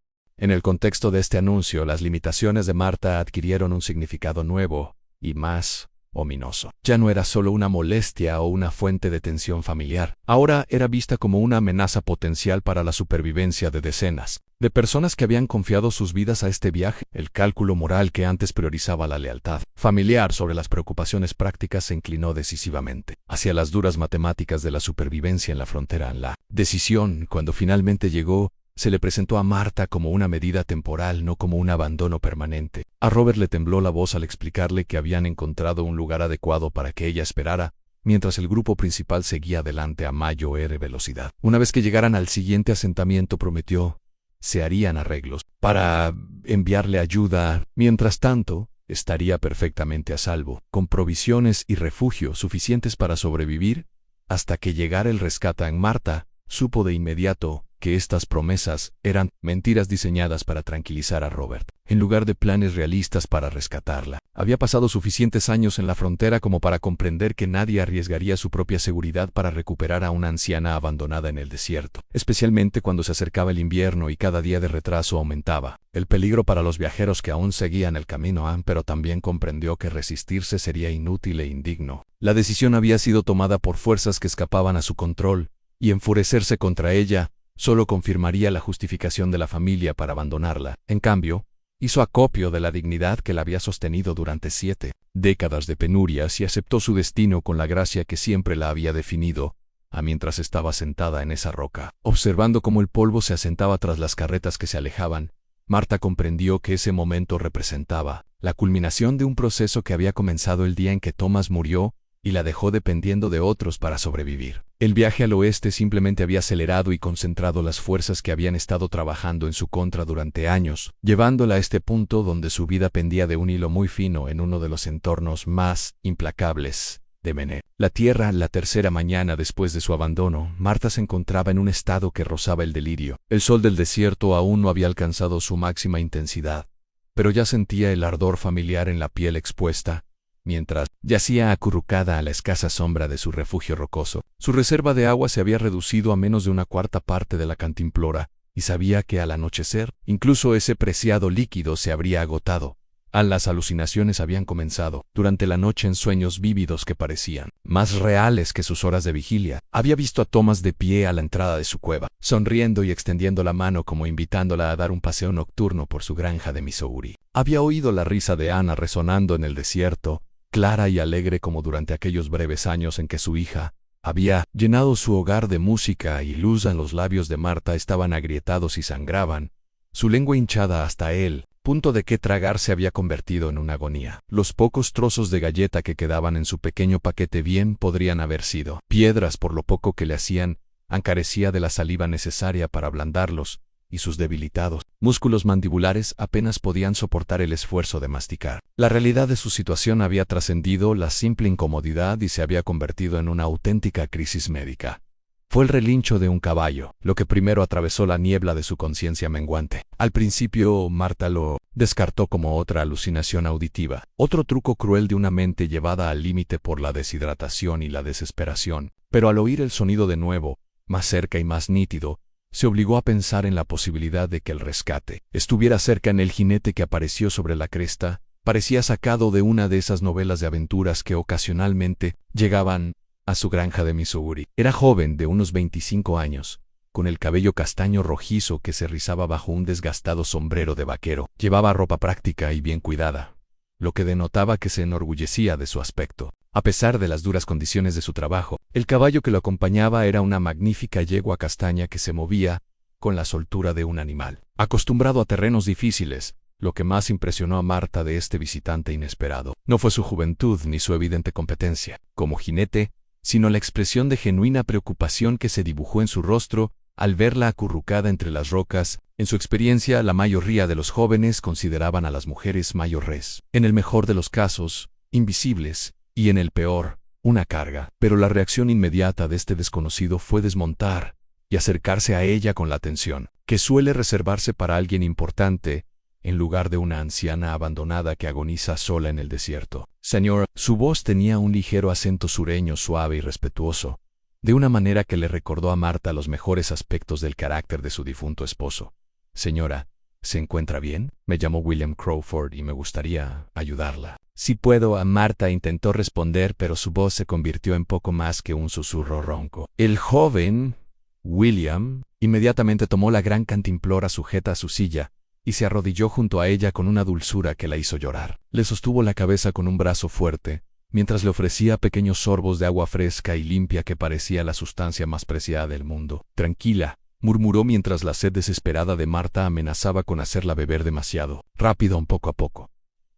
En el contexto de este anuncio, las limitaciones de Marta adquirieron un significado nuevo y más ominoso. Ya no era solo una molestia o una fuente de tensión familiar. Ahora era vista como una amenaza potencial para la supervivencia de decenas de personas que habían confiado sus vidas a este viaje. El cálculo moral que antes priorizaba la lealtad familiar sobre las preocupaciones prácticas se inclinó decisivamente hacia las duras matemáticas de la supervivencia en la frontera. La decisión, cuando finalmente llegó, se le presentó a Marta como una medida temporal, no como un abandono permanente. A Robert le tembló la voz al explicarle que habían encontrado un lugar adecuado para que ella esperara, mientras el grupo principal seguía adelante a mayor velocidad. Una vez que llegaran al siguiente asentamiento, prometió, se harían arreglos para enviarle ayuda. Mientras tanto, estaría perfectamente a salvo, con provisiones y refugio suficientes para sobrevivir hasta que llegara el rescate. Marta supo de inmediato que estas promesas eran mentiras diseñadas para tranquilizar a Robert, en lugar de planes realistas para rescatarla. Había pasado suficientes años en la frontera como para comprender que nadie arriesgaría su propia seguridad para recuperar a una anciana abandonada en el desierto, especialmente cuando se acercaba el invierno y cada día de retraso aumentaba el peligro para los viajeros que aún seguían el camino. Pero también comprendió que resistirse sería inútil e indigno. La decisión había sido tomada por fuerzas que escapaban a su control, y enfurecerse contra ella solo confirmaría la justificación de la familia para abandonarla. En cambio, hizo acopio de la dignidad que la había sostenido durante 7 décadas de penurias y aceptó su destino con la gracia que siempre la había definido, mientras estaba sentada en esa roca. Observando cómo el polvo se asentaba tras las carretas que se alejaban, Marta comprendió que ese momento representaba la culminación de un proceso que había comenzado el día en que Thomas murió y la dejó dependiendo de otros para sobrevivir. El viaje al oeste simplemente había acelerado y concentrado las fuerzas que habían estado trabajando en su contra durante años, llevándola a este punto donde su vida pendía de un hilo muy fino en uno de los entornos más implacables de Mené. La Tierra, la tercera mañana después de su abandono, Marta se encontraba en un estado que rozaba el delirio. El sol del desierto aún no había alcanzado su máxima intensidad, pero ya sentía el ardor familiar en la piel expuesta, mientras yacía acurrucada a la escasa sombra de su refugio rocoso. Su reserva de agua se había reducido a menos de una cuarta parte de la cantimplora, y sabía que al anochecer, incluso ese preciado líquido se habría agotado. Las alucinaciones habían comenzado. Durante la noche, en sueños vívidos que parecían más reales que sus horas de vigilia, había visto a Thomas de pie a la entrada de su cueva, sonriendo y extendiendo la mano como invitándola a dar un paseo nocturno por su granja de Missouri. Había oído la risa de Anna resonando en el desierto, clara y alegre como durante aquellos breves años en que su hija había llenado su hogar de música y luz. En los labios de Marta estaban agrietados y sangraban, su lengua hinchada hasta el punto de que tragar se había convertido en una agonía. Los pocos trozos de galleta que quedaban en su pequeño paquete bien podrían haber sido piedras por lo poco que le hacían, carecía de la saliva necesaria para ablandarlos, y sus debilitados músculos mandibulares apenas podían soportar el esfuerzo de masticar. La realidad de su situación había trascendido la simple incomodidad y se había convertido en una auténtica crisis médica. Fue el relincho de un caballo, lo que primero atravesó la niebla de su conciencia menguante. Al principio, Marta lo descartó como otra alucinación auditiva, otro truco cruel de una mente llevada al límite por la deshidratación y la desesperación. Pero al oír el sonido de nuevo, más cerca y más nítido, se obligó a pensar en la posibilidad de que el rescate estuviera cerca. En el jinete que apareció sobre la cresta, parecía sacado de una de esas novelas de aventuras que ocasionalmente llegaban a su granja de Missouri. Era joven, de unos 25 años, con el cabello castaño rojizo que se rizaba bajo un desgastado sombrero de vaquero. Llevaba ropa práctica y bien cuidada, lo que denotaba que se enorgullecía de su aspecto. A pesar de las duras condiciones de su trabajo, el caballo que lo acompañaba era una magnífica yegua castaña que se movía con la soltura de un animal. Acostumbrado a terrenos difíciles, lo que más impresionó a Marta de este visitante inesperado no fue su juventud ni su evidente competencia como jinete, sino la expresión de genuina preocupación que se dibujó en su rostro al verla acurrucada entre las rocas. En su experiencia, la mayoría de los jóvenes consideraban a las mujeres mayores, en el mejor de los casos, invisibles, y en el peor, una carga. Pero la reacción inmediata de este desconocido fue desmontar y acercarse a ella con la atención que suele reservarse para alguien importante, en lugar de una anciana abandonada que agoniza sola en el desierto. Señora, su voz tenía un ligero acento sureño suave y respetuoso, de una manera que le recordó a Marta los mejores aspectos del carácter de su difunto esposo. Señora, ¿se encuentra bien? Me llamo William Crawford y me gustaría ayudarla. Si puedo, Marta intentó responder, pero su voz se convirtió en poco más que un susurro ronco. El joven, William, inmediatamente tomó la gran cantimplora sujeta a su silla, y se arrodilló junto a ella con una dulzura que la hizo llorar. Le sostuvo la cabeza con un brazo fuerte, mientras le ofrecía pequeños sorbos de agua fresca y limpia que parecía la sustancia más preciada del mundo. Tranquila, murmuró mientras la sed desesperada de Marta amenazaba con hacerla beber demasiado. Rápido, poco a poco.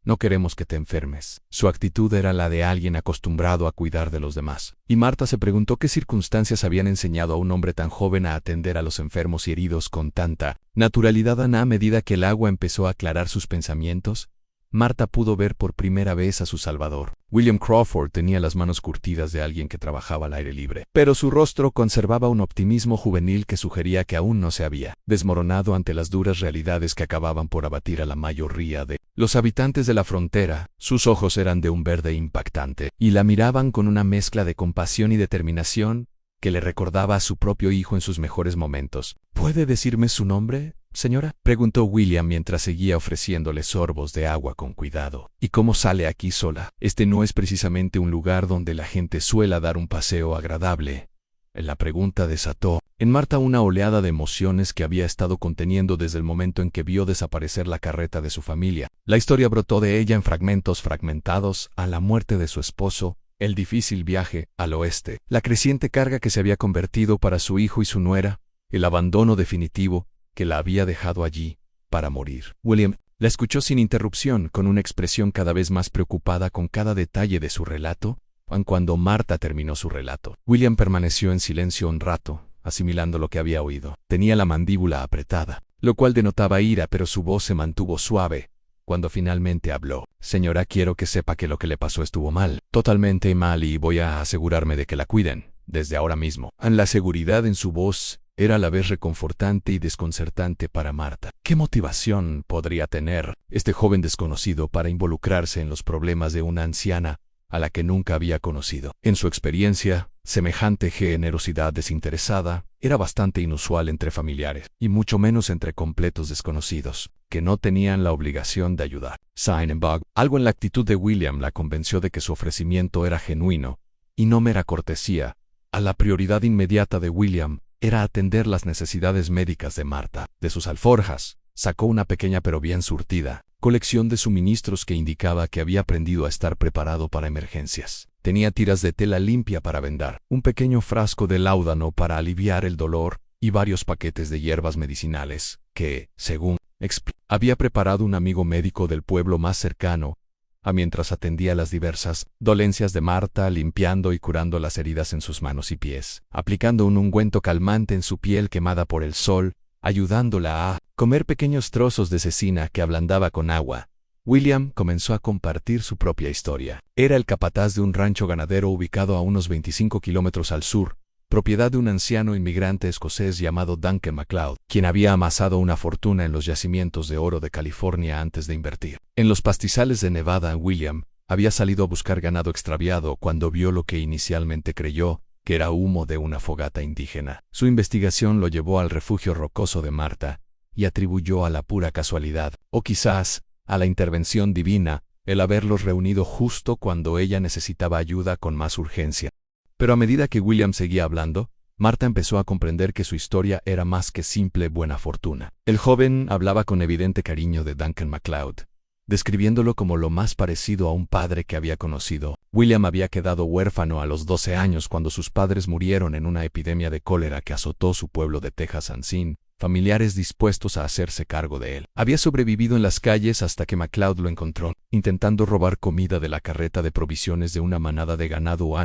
No queremos que te enfermes. Su actitud era la de alguien acostumbrado a cuidar de los demás. Y Marta se preguntó qué circunstancias habían enseñado a un hombre tan joven a atender a los enfermos y heridos con tanta naturalidad. A medida que el agua empezó a aclarar sus pensamientos, Marta pudo ver por primera vez a su salvador. William Crawford tenía las manos curtidas de alguien que trabajaba al aire libre, pero su rostro conservaba un optimismo juvenil que sugería que aún no se había desmoronado ante las duras realidades que acababan por abatir a la mayoría de los habitantes de la frontera. Sus ojos eran de un verde impactante, y la miraban con una mezcla de compasión y determinación que le recordaba a su propio hijo en sus mejores momentos. ¿Puede decirme su nombre, señora?, preguntó William mientras seguía ofreciéndole sorbos de agua con cuidado. ¿Y cómo sale aquí sola? Este no es precisamente un lugar donde la gente suela dar un paseo agradable. La pregunta desató en Marta una oleada de emociones que había estado conteniendo desde el momento en que vio desaparecer la carreta de su familia. La historia brotó de ella en fragmentos fragmentados: a la muerte de su esposo, el difícil viaje al oeste, la creciente carga que se había convertido para su hijo y su nuera, el abandono definitivo que la había dejado allí para morir. William la escuchó sin interrupción, con una expresión cada vez más preocupada con cada detalle de su relato. Cuando Marta terminó su relato, William permaneció en silencio un rato, asimilando lo que había oído. Tenía la mandíbula apretada, lo cual denotaba ira, pero su voz se mantuvo suave. Cuando finalmente habló: «Señora, quiero que sepa que lo que le pasó estuvo mal, totalmente mal, y voy a asegurarme de que la cuiden, desde ahora mismo». La seguridad en su voz era a la vez reconfortante y desconcertante para Marta. ¿Qué motivación podría tener este joven desconocido para involucrarse en los problemas de una anciana a la que nunca había conocido? En su experiencia, semejante generosidad desinteresada era bastante inusual entre familiares, y mucho menos entre completos desconocidos, que no tenían la obligación de ayudar. Sin embargo, algo en la actitud de William la convenció de que su ofrecimiento era genuino, y no mera cortesía. La prioridad inmediata de William era atender las necesidades médicas de Marta. De sus alforjas, sacó una pequeña pero bien surtida colección de suministros que indicaba que había aprendido a estar preparado para emergencias. Tenía tiras de tela limpia para vendar, un pequeño frasco de láudano para aliviar el dolor y varios paquetes de hierbas medicinales que, según había preparado un amigo médico del pueblo más cercano, mientras atendía las diversas dolencias de Marta, limpiando y curando las heridas en sus manos y pies, aplicando un ungüento calmante en su piel quemada por el sol, ayudándola a comer pequeños trozos de cecina que ablandaba con agua. William comenzó a compartir su propia historia. Era el capataz de un rancho ganadero ubicado a unos 25 kilómetros al sur, propiedad de un anciano inmigrante escocés llamado Duncan MacLeod, quien había amasado una fortuna en los yacimientos de oro de California antes de invertir. En los pastizales de Nevada, William había salido a buscar ganado extraviado cuando vio lo que inicialmente creyó que era humo de una fogata indígena. Su investigación lo llevó al refugio rocoso de Marta, y atribuyó a la pura casualidad, o quizás a la intervención divina, el haberlos reunido justo cuando ella necesitaba ayuda con más urgencia. Pero a medida que William seguía hablando, Marta empezó a comprender que su historia era más que simple buena fortuna. El joven hablaba con evidente cariño de Duncan MacLeod, describiéndolo como lo más parecido a un padre que había conocido. William había quedado huérfano a los 12 años cuando sus padres murieron en una epidemia de cólera que azotó su pueblo de Texas sin familiares dispuestos a hacerse cargo de él. Había sobrevivido en las calles hasta que MacLeod lo encontró, intentando robar comida de la carreta de provisiones de una manada de ganado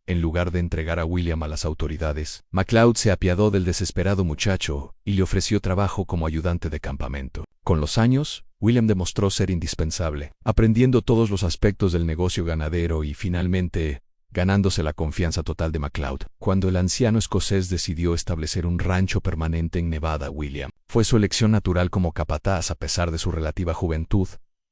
en lugar de entregar a William a las autoridades. MacLeod se apiadó del desesperado muchacho y le ofreció trabajo como ayudante de campamento. Con los años, William demostró ser indispensable, aprendiendo todos los aspectos del negocio ganadero y finalmente ganándose la confianza total de MacLeod. Cuando el anciano escocés decidió establecer un rancho permanente en Nevada, William fue su elección natural como capataz a pesar de su relativa juventud.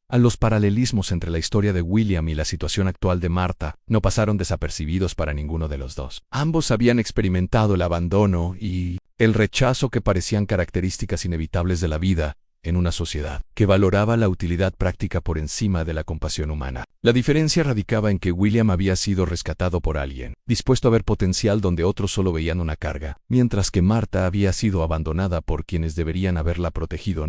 Los paralelismos entre la historia de William y la situación actual de Marta no pasaron desapercibidos para ninguno de los dos. Ambos habían experimentado el abandono y el rechazo que parecían características inevitables de la vida en una sociedad que valoraba la utilidad práctica por encima de la compasión humana. La diferencia radicaba en que William había sido rescatado por alguien dispuesto a ver potencial donde otros solo veían una carga, mientras que Marta había sido abandonada por quienes deberían haberla protegido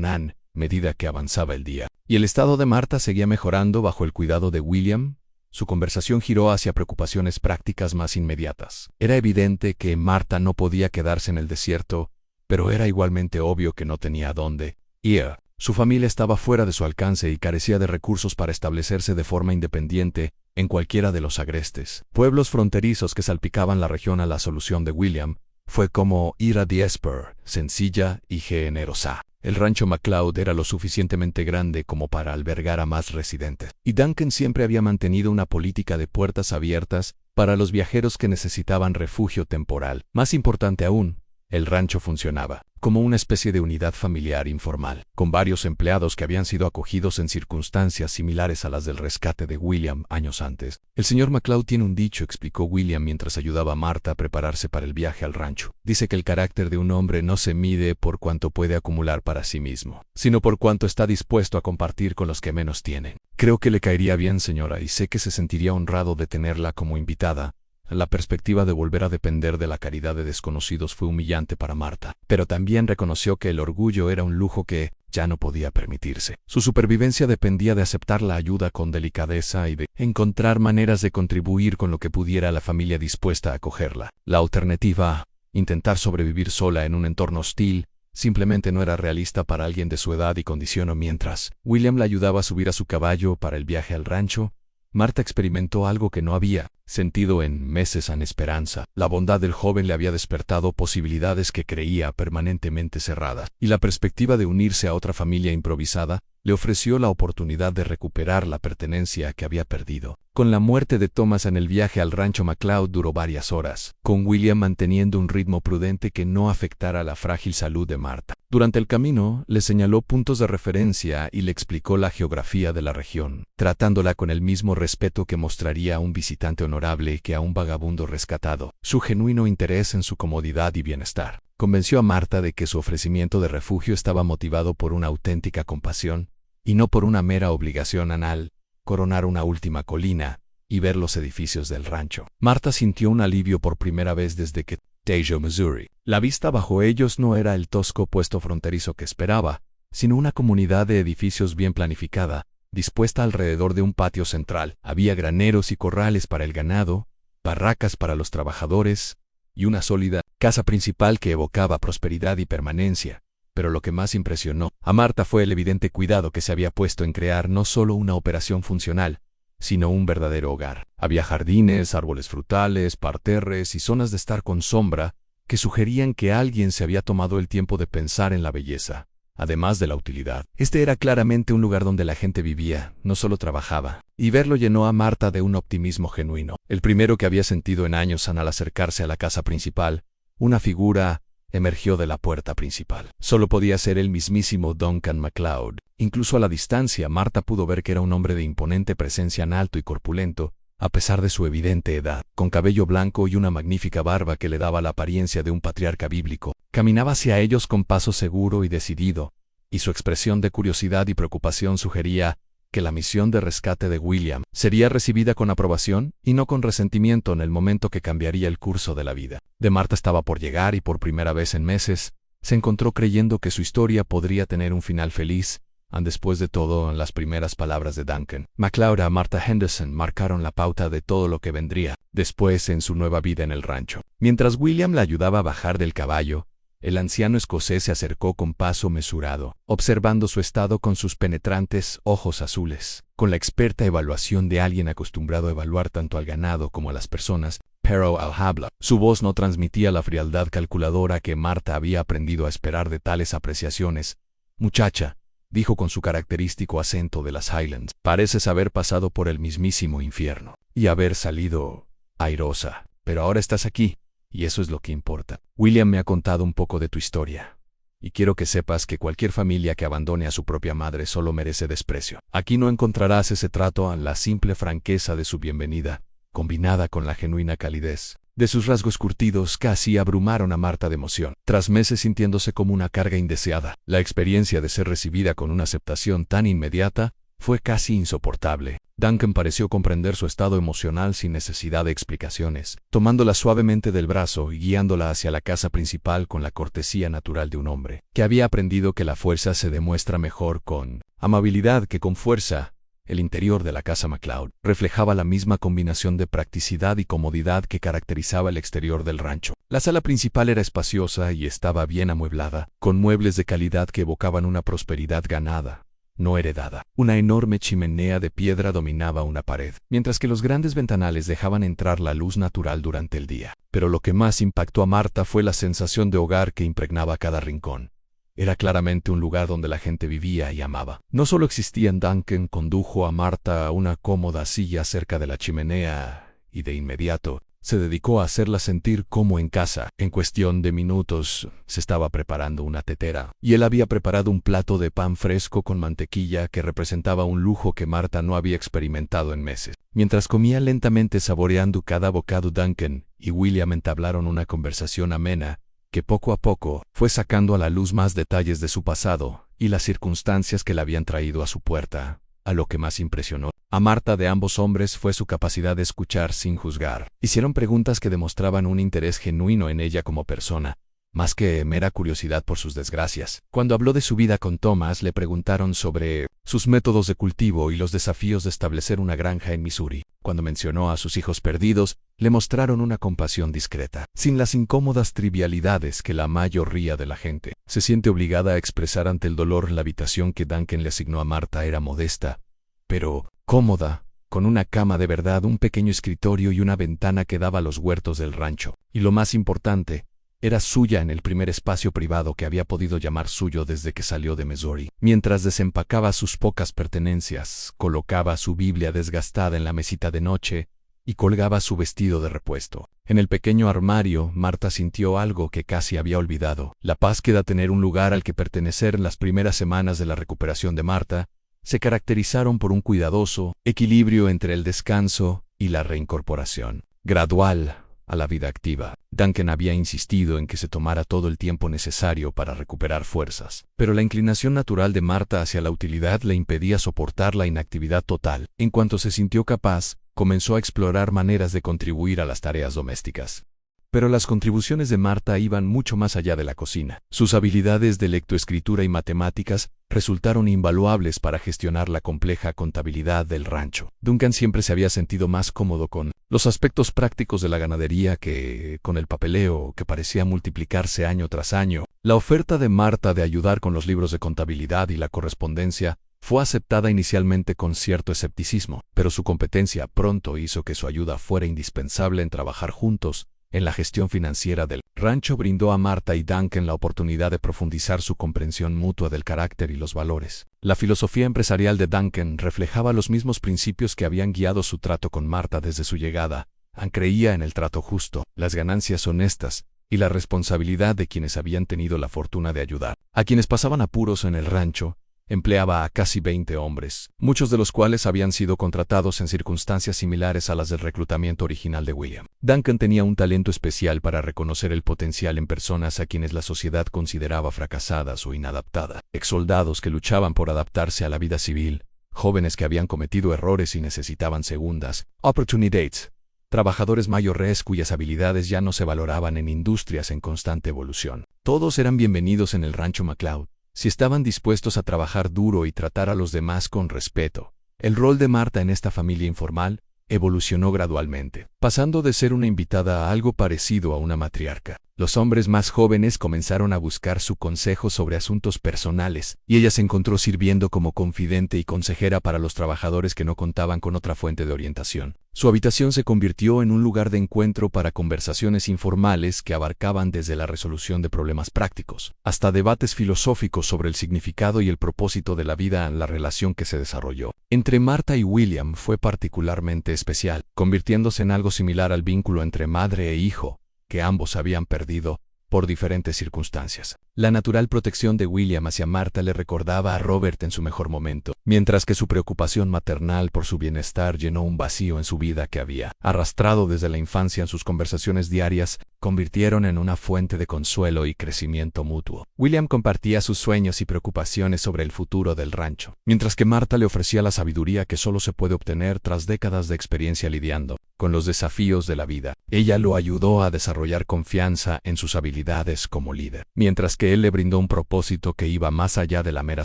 medida que avanzaba el día. Y el estado de Marta seguía mejorando bajo el cuidado de William. Su conversación giró hacia preocupaciones prácticas más inmediatas. Era evidente que Marta no podía quedarse en el desierto, pero era igualmente obvio que no tenía a dónde ir. Su familia estaba fuera de su alcance y carecía de recursos para establecerse de forma independiente en cualquiera de los agrestes pueblos fronterizos que salpicaban la región. A la solución de William fue como ir a Diesper, sencilla y generosa. El rancho MacLeod era lo suficientemente grande como para albergar a más residentes, y Duncan siempre había mantenido una política de puertas abiertas para los viajeros que necesitaban refugio temporal. Más importante aún, el rancho funcionaba como una especie de unidad familiar informal, con varios empleados que habían sido acogidos en circunstancias similares a las del rescate de William años antes. El señor MacLeod tiene un dicho, explicó William mientras ayudaba a Marta a prepararse para el viaje al rancho. Dice que el carácter de un hombre no se mide por cuánto puede acumular para sí mismo, sino por cuánto está dispuesto a compartir con los que menos tienen. Creo que le caería bien, señora, y sé que se sentiría honrado de tenerla como invitada. La perspectiva de volver a depender de la caridad de desconocidos fue humillante para Marta, pero también reconoció que el orgullo era un lujo que ya no podía permitirse. Su supervivencia dependía de aceptar la ayuda con delicadeza y de encontrar maneras de contribuir con lo que pudiera a la familia dispuesta a acogerla. La alternativa, intentar sobrevivir sola en un entorno hostil, simplemente no era realista para alguien de su edad y condición. Mientras William la ayudaba a subir a su caballo para el viaje al rancho, Marta experimentó algo que no había sentido en meses en esperanza. La bondad del joven le había despertado posibilidades que creía permanentemente cerradas, y la perspectiva de unirse a otra familia improvisada le ofreció la oportunidad de recuperar la pertenencia que había perdido. Con la muerte de Thomas en el viaje al rancho MacLeod duró varias horas, con William manteniendo un ritmo prudente que no afectara la frágil salud de Martha. Durante el camino, le señaló puntos de referencia y le explicó la geografía de la región, tratándola con el mismo respeto que mostraría a un visitante honorable que a un vagabundo rescatado. Su genuino interés en su comodidad y bienestar convenció a Martha de que su ofrecimiento de refugio estaba motivado por una auténtica compasión, y no por una mera obligación anal, coronar una última colina y ver los edificios del rancho. Martha sintió un alivio por primera vez desde que Tajo, Missouri. La vista bajo ellos no era el tosco puesto fronterizo que esperaba, sino una comunidad de edificios bien planificada, dispuesta alrededor de un patio central. Había graneros y corrales para el ganado, barracas para los trabajadores, y una sólida casa principal que evocaba prosperidad y permanencia. Pero lo que más impresionó a Martha fue el evidente cuidado que se había puesto en crear no solo una operación funcional, sino un verdadero hogar. Había jardines, árboles frutales, parterres y zonas de estar con sombra que sugerían que alguien se había tomado el tiempo de pensar en la belleza, además de la utilidad. Este era claramente un lugar donde la gente vivía, no solo trabajaba, y verlo llenó a Martha de un optimismo genuino, el primero que había sentido en años al acercarse a la casa principal. Una figura emergió de la puerta principal. Solo podía ser el mismísimo Duncan MacLeod. Incluso a la distancia, Martha pudo ver que era un hombre de imponente presencia en alto y corpulento, a pesar de su evidente edad, con cabello blanco y una magnífica barba que le daba la apariencia de un patriarca bíblico. Caminaba hacia ellos con paso seguro y decidido, y su expresión de curiosidad y preocupación sugería que la misión de rescate de William sería recibida con aprobación y no con resentimiento en el momento que cambiaría el curso de la vida de Martha. Estaba por llegar y por primera vez en meses, se encontró creyendo que su historia podría tener un final feliz. Después de todo, las primeras palabras de Duncan MacLeod a Martha Henderson marcaron la pauta de todo lo que vendría después en su nueva vida en el rancho. Mientras William la ayudaba a bajar del caballo, el anciano escocés se acercó con paso mesurado, observando su estado con sus penetrantes ojos azules. Con la experta evaluación de alguien acostumbrado a evaluar tanto al ganado como a las personas, pero al habla, su voz no transmitía la frialdad calculadora que Martha había aprendido a esperar de tales apreciaciones. «Muchacha», dijo con su característico acento de las Highlands, «pareces haber pasado por el mismísimo infierno y haber salido airosa, pero ahora estás aquí. Y eso es lo que importa. William me ha contado un poco de tu historia, y quiero que sepas que cualquier familia que abandone a su propia madre solo merece desprecio. Aquí no encontrarás ese trato en la simple franqueza de su bienvenida, combinada con la genuina calidez de sus rasgos curtidos. Casi abrumaron a Martha de emoción. Tras meses sintiéndose como una carga indeseada, la experiencia de ser recibida con una aceptación tan inmediata fue casi insoportable. Duncan pareció comprender su estado emocional sin necesidad de explicaciones, tomándola suavemente del brazo y guiándola hacia la casa principal con la cortesía natural de un hombre que había aprendido que la fuerza se demuestra mejor con amabilidad que con fuerza. El interior de la casa MacLeod reflejaba la misma combinación de practicidad y comodidad que caracterizaba el exterior del rancho. La sala principal era espaciosa y estaba bien amueblada, con muebles de calidad que evocaban una prosperidad ganada, no heredada. Una enorme chimenea de piedra dominaba una pared, mientras que los grandes ventanales dejaban entrar la luz natural durante el día. Pero lo que más impactó a Martha fue la sensación de hogar que impregnaba cada rincón. Era claramente un lugar donde la gente vivía y amaba. No solo existían. Duncan condujo a Martha a una cómoda silla cerca de la chimenea y de inmediato se dedicó a hacerla sentir como en casa. En cuestión de minutos, se estaba preparando una tetera, y él había preparado un plato de pan fresco con mantequilla que representaba un lujo que Martha no había experimentado en meses. Mientras comía lentamente saboreando cada bocado, Duncan y William entablaron una conversación amena que poco a poco fue sacando a la luz más detalles de su pasado y las circunstancias que la habían traído a su puerta. A lo que más impresionó a Martha de ambos hombres fue su capacidad de escuchar sin juzgar. Hicieron preguntas que demostraban un interés genuino en ella como persona, más que mera curiosidad por sus desgracias. Cuando habló de su vida con Thomas, le preguntaron sobre sus métodos de cultivo y los desafíos de establecer una granja en Missouri. Cuando mencionó a sus hijos perdidos, le mostraron una compasión discreta, sin las incómodas trivialidades que la mayoría de la gente se siente obligada a expresar ante el dolor. La habitación que Duncan le asignó a Martha era modesta, pero cómoda, con una cama de verdad, un pequeño escritorio y una ventana que daba a los huertos del rancho. Y lo más importante, era suya en el primer espacio privado que había podido llamar suyo desde que salió de Missouri. Mientras desempacaba sus pocas pertenencias, colocaba su Biblia desgastada en la mesita de noche y colgaba su vestido de repuesto. En el pequeño armario, Marta sintió algo que casi había olvidado. La paz que da tener un lugar al que pertenecer. En las primeras semanas de la recuperación de Marta se caracterizaron por un cuidadoso equilibrio entre el descanso y la reincorporación gradual a la vida activa. Duncan había insistido en que se tomara todo el tiempo necesario para recuperar fuerzas, pero la inclinación natural de Marta hacia la utilidad le impedía soportar la inactividad total. En cuanto se sintió capaz, comenzó a explorar maneras de contribuir a las tareas domésticas. Pero las contribuciones de Marta iban mucho más allá de la cocina. Sus habilidades de lectoescritura y matemáticas resultaron invaluables para gestionar la compleja contabilidad del rancho. Duncan siempre se había sentido más cómodo con los aspectos prácticos de la ganadería que con el papeleo que parecía multiplicarse año tras año. La oferta de Marta de ayudar con los libros de contabilidad y la correspondencia fue aceptada inicialmente con cierto escepticismo, pero su competencia pronto hizo que su ayuda fuera indispensable en trabajar juntos. En la gestión financiera del rancho brindó a Marta y Duncan la oportunidad de profundizar su comprensión mutua del carácter y los valores. La filosofía empresarial de Duncan reflejaba los mismos principios que habían guiado su trato con Marta desde su llegada. Creía en el trato justo, las ganancias honestas y la responsabilidad de quienes habían tenido la fortuna de ayudar. A quienes pasaban apuros en el rancho, empleaba a casi 20 hombres, muchos de los cuales habían sido contratados en circunstancias similares a las del reclutamiento original de William. Duncan tenía un talento especial para reconocer el potencial en personas a quienes la sociedad consideraba fracasadas o inadaptadas. Exsoldados que luchaban por adaptarse a la vida civil, jóvenes que habían cometido errores y necesitaban segundas opportunities, trabajadores mayores cuyas habilidades ya no se valoraban en industrias en constante evolución. Todos eran bienvenidos en el rancho McLeod, si estaban dispuestos a trabajar duro y tratar a los demás con respeto. El rol de Marta en esta familia informal evolucionó gradualmente, pasando de ser una invitada a algo parecido a una matriarca. Los hombres más jóvenes comenzaron a buscar su consejo sobre asuntos personales, y ella se encontró sirviendo como confidente y consejera para los trabajadores que no contaban con otra fuente de orientación. Su habitación se convirtió en un lugar de encuentro para conversaciones informales que abarcaban desde la resolución de problemas prácticos hasta debates filosóficos sobre el significado y el propósito de la vida. La relación que se desarrolló entre Marta y William fue particularmente especial, convirtiéndose en algo similar al vínculo entre madre e hijo, que ambos habían perdido por diferentes circunstancias. La natural protección de William hacia Marta le recordaba a Robert en su mejor momento, mientras que su preocupación maternal por su bienestar llenó un vacío en su vida que había arrastrado desde la infancia. En sus conversaciones diarias convirtieron en una fuente de consuelo y crecimiento mutuo. William compartía sus sueños y preocupaciones sobre el futuro del rancho, mientras que Marta le ofrecía la sabiduría que solo se puede obtener tras décadas de experiencia lidiando con los desafíos de la vida. Ella lo ayudó a desarrollar confianza en sus habilidades como líder, mientras que él le brindó un propósito que iba más allá de la mera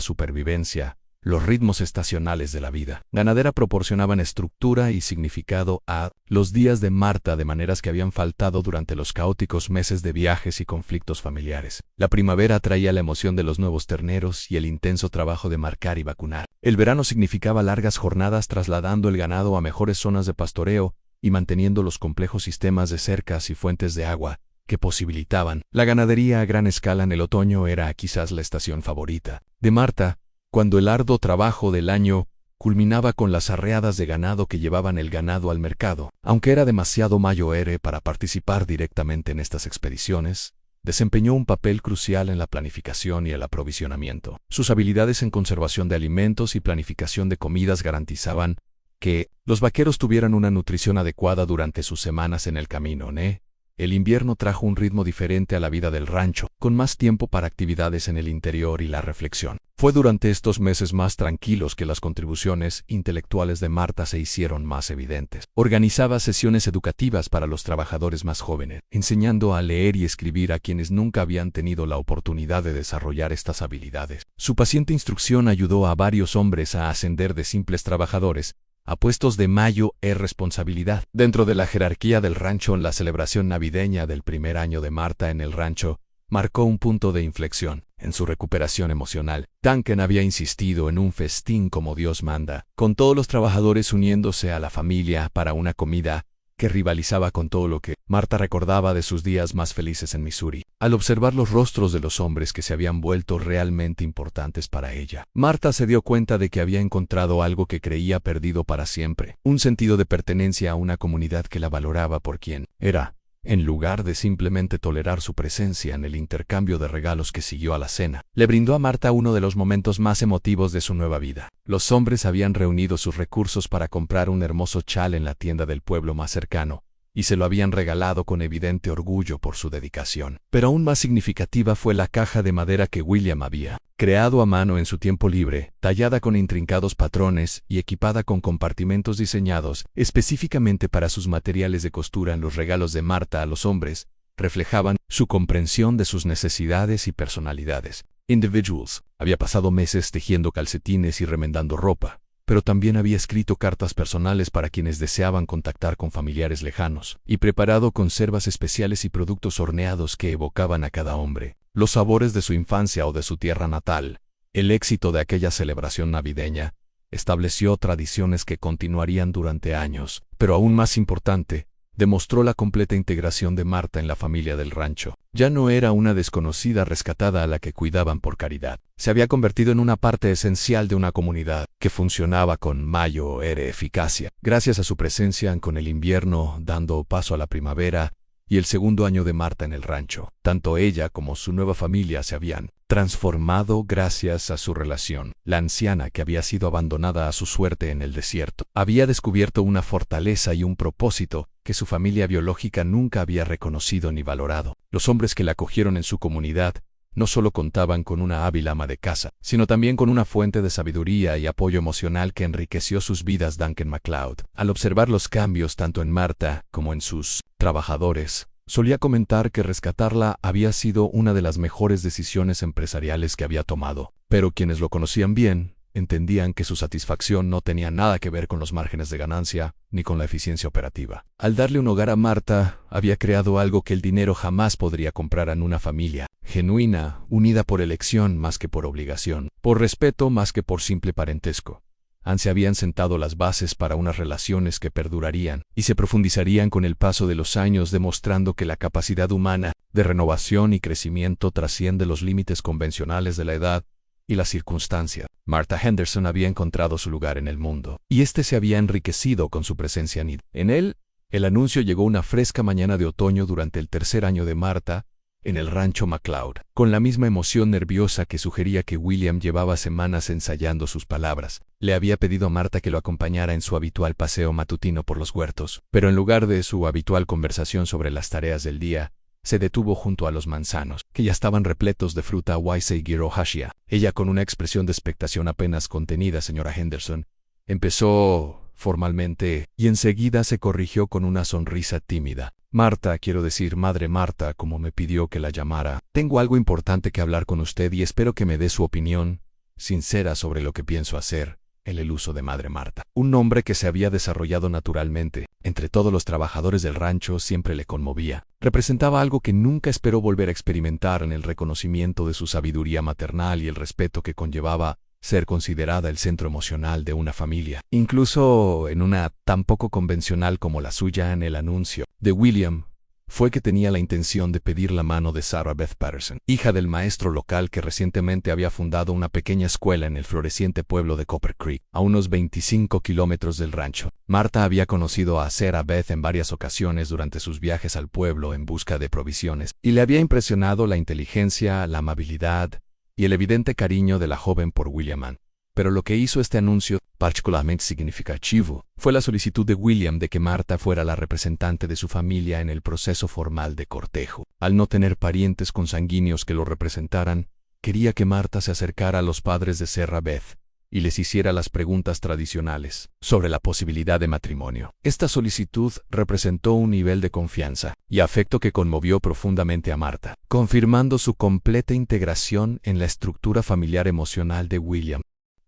supervivencia. Los ritmos estacionales de la vida ganadera proporcionaban estructura y significado a los días de Marta de maneras que habían faltado durante los caóticos meses de viajes y conflictos familiares. La primavera traía la emoción de los nuevos terneros y el intenso trabajo de marcar y vacunar. El verano significaba largas jornadas trasladando el ganado a mejores zonas de pastoreo y manteniendo los complejos sistemas de cercas y fuentes de agua que posibilitaban la ganadería a gran escala. En el otoño era quizás la estación favorita de Marta, cuando el arduo trabajo del año culminaba con las arreadas de ganado que llevaban el ganado al mercado. Aunque era demasiado mayor para participar directamente en estas expediciones, desempeñó un papel crucial en la planificación y el aprovisionamiento. Sus habilidades en conservación de alimentos y planificación de comidas garantizaban que los vaqueros tuvieran una nutrición adecuada durante sus semanas en el camino. El invierno trajo un ritmo diferente a la vida del rancho, con más tiempo para actividades en el interior y la reflexión. Fue durante estos meses más tranquilos que las contribuciones intelectuales de Marta se hicieron más evidentes. Organizaba sesiones educativas para los trabajadores más jóvenes, enseñando a leer y escribir a quienes nunca habían tenido la oportunidad de desarrollar estas habilidades. Su paciente instrucción ayudó a varios hombres a ascender de simples trabajadores a puestos de mayor responsabilidad. Dentro de la jerarquía del rancho, la celebración navideña del primer año de Marta en el rancho marcó un punto de inflexión. en su recuperación emocional. Duncan había insistido en un festín como Dios manda, con todos los trabajadores uniéndose a la familia para una comida que rivalizaba con todo lo que Marta recordaba de sus días más felices en Missouri. Al observar los rostros de los hombres que se habían vuelto realmente importantes para ella, Marta se dio cuenta de que había encontrado algo que creía perdido para siempre, un sentido de pertenencia a una comunidad que la valoraba por quien era, en lugar de simplemente tolerar su presencia en el intercambio de regalos que siguió a la cena. Le brindó a Marta uno de los momentos más emotivos de su nueva vida. Los hombres habían reunido sus recursos para comprar un hermoso chal en la tienda del pueblo más cercano, y se lo habían regalado con evidente orgullo por su dedicación. Pero aún más significativa fue la caja de madera que William había creado a mano en su tiempo libre, tallada con intrincados patrones y equipada con compartimentos diseñados específicamente para sus materiales de costura. Los regalos de Marta a los hombres reflejaban su comprensión de sus necesidades y personalidades. Individuals había pasado meses tejiendo calcetines y remendando ropa, pero también había escrito cartas personales para quienes deseaban contactar con familiares lejanos, y preparado conservas especiales y productos horneados que evocaban a cada hombre los sabores de su infancia o de su tierra natal. El éxito de aquella celebración navideña estableció tradiciones que continuarían durante años, pero aún más importante, demostró la completa integración de Marta en la familia del rancho. Ya no era una desconocida rescatada a la que cuidaban por caridad. Se había convertido en una parte esencial de una comunidad que funcionaba con mayor eficacia, gracias a su presencia con el invierno dando paso a la primavera y el segundo año de Marta en el rancho. Tanto ella como su nueva familia se habían transformado gracias a su relación. La anciana, que había sido abandonada a su suerte en el desierto, había descubierto una fortaleza y un propósito que su familia biológica nunca había reconocido ni valorado. Los hombres que la acogieron en su comunidad no solo contaban con una hábil ama de casa, sino también con una fuente de sabiduría y apoyo emocional que enriqueció sus vidas. Duncan MacLeod, al observar los cambios tanto en Marta como en sus trabajadores, solía comentar que rescatarla había sido una de las mejores decisiones empresariales que había tomado, pero quienes lo conocían bien entendían que su satisfacción no tenía nada que ver con los márgenes de ganancia ni con la eficiencia operativa. Al darle un hogar a Marta, había creado algo que el dinero jamás podría comprar en una familia genuina, unida por elección más que por obligación, por respeto más que por simple parentesco. Se habían sentado las bases para unas relaciones que perdurarían y se profundizarían con el paso de los años, demostrando que la capacidad humana de renovación y crecimiento trasciende los límites convencionales de la edad y la circunstancia. Marta Henderson había encontrado su lugar en el mundo, y éste se había enriquecido con su presencia en él. El anuncio llegó una fresca mañana de otoño durante el tercer año de Marta en el rancho MacLeod, con la misma emoción nerviosa que sugería que William llevaba semanas ensayando sus palabras. Le había pedido a Marta que lo acompañara en su habitual paseo matutino por los huertos, pero en lugar de su habitual conversación sobre las tareas del día, se detuvo junto a los manzanos, que ya estaban repletos de fruta Waisei Girohashia. Ella, con una expresión de expectación apenas contenida, señora Henderson, empezó formalmente, y enseguida se corrigió con una sonrisa tímida. Marta, quiero decir, Madre Marta, como me pidió que la llamara, tengo algo importante que hablar con usted y espero que me dé su opinión sincera sobre lo que pienso hacer. El uso de Madre Marta, un nombre que se había desarrollado naturalmente entre todos los trabajadores del rancho, siempre le conmovía. Representaba algo que nunca esperó volver a experimentar en el reconocimiento de su sabiduría maternal y el respeto que conllevaba ser considerada el centro emocional de una familia, incluso en una tan poco convencional como la suya. En el anuncio de William fue que tenía la intención de pedir la mano de Sarah Beth Patterson, hija del maestro local que recientemente había fundado una pequeña escuela en el floreciente pueblo de Copper Creek, a unos 25 kilómetros del rancho. Marta había conocido a Sarah Beth en varias ocasiones durante sus viajes al pueblo en busca de provisiones, y le había impresionado la inteligencia, la amabilidad y el evidente cariño de la joven por William. Pero lo que hizo este anuncio particularmente significativo fue la solicitud de William de que Marta fuera la representante de su familia en el proceso formal de cortejo. Al no tener parientes consanguíneos que lo representaran, quería que Marta se acercara a los padres de Sarah Beth y les hiciera las preguntas tradicionales sobre la posibilidad de matrimonio. Esta solicitud representó un nivel de confianza y afecto que conmovió profundamente a Marta, confirmando su completa integración en la estructura familiar emocional de William.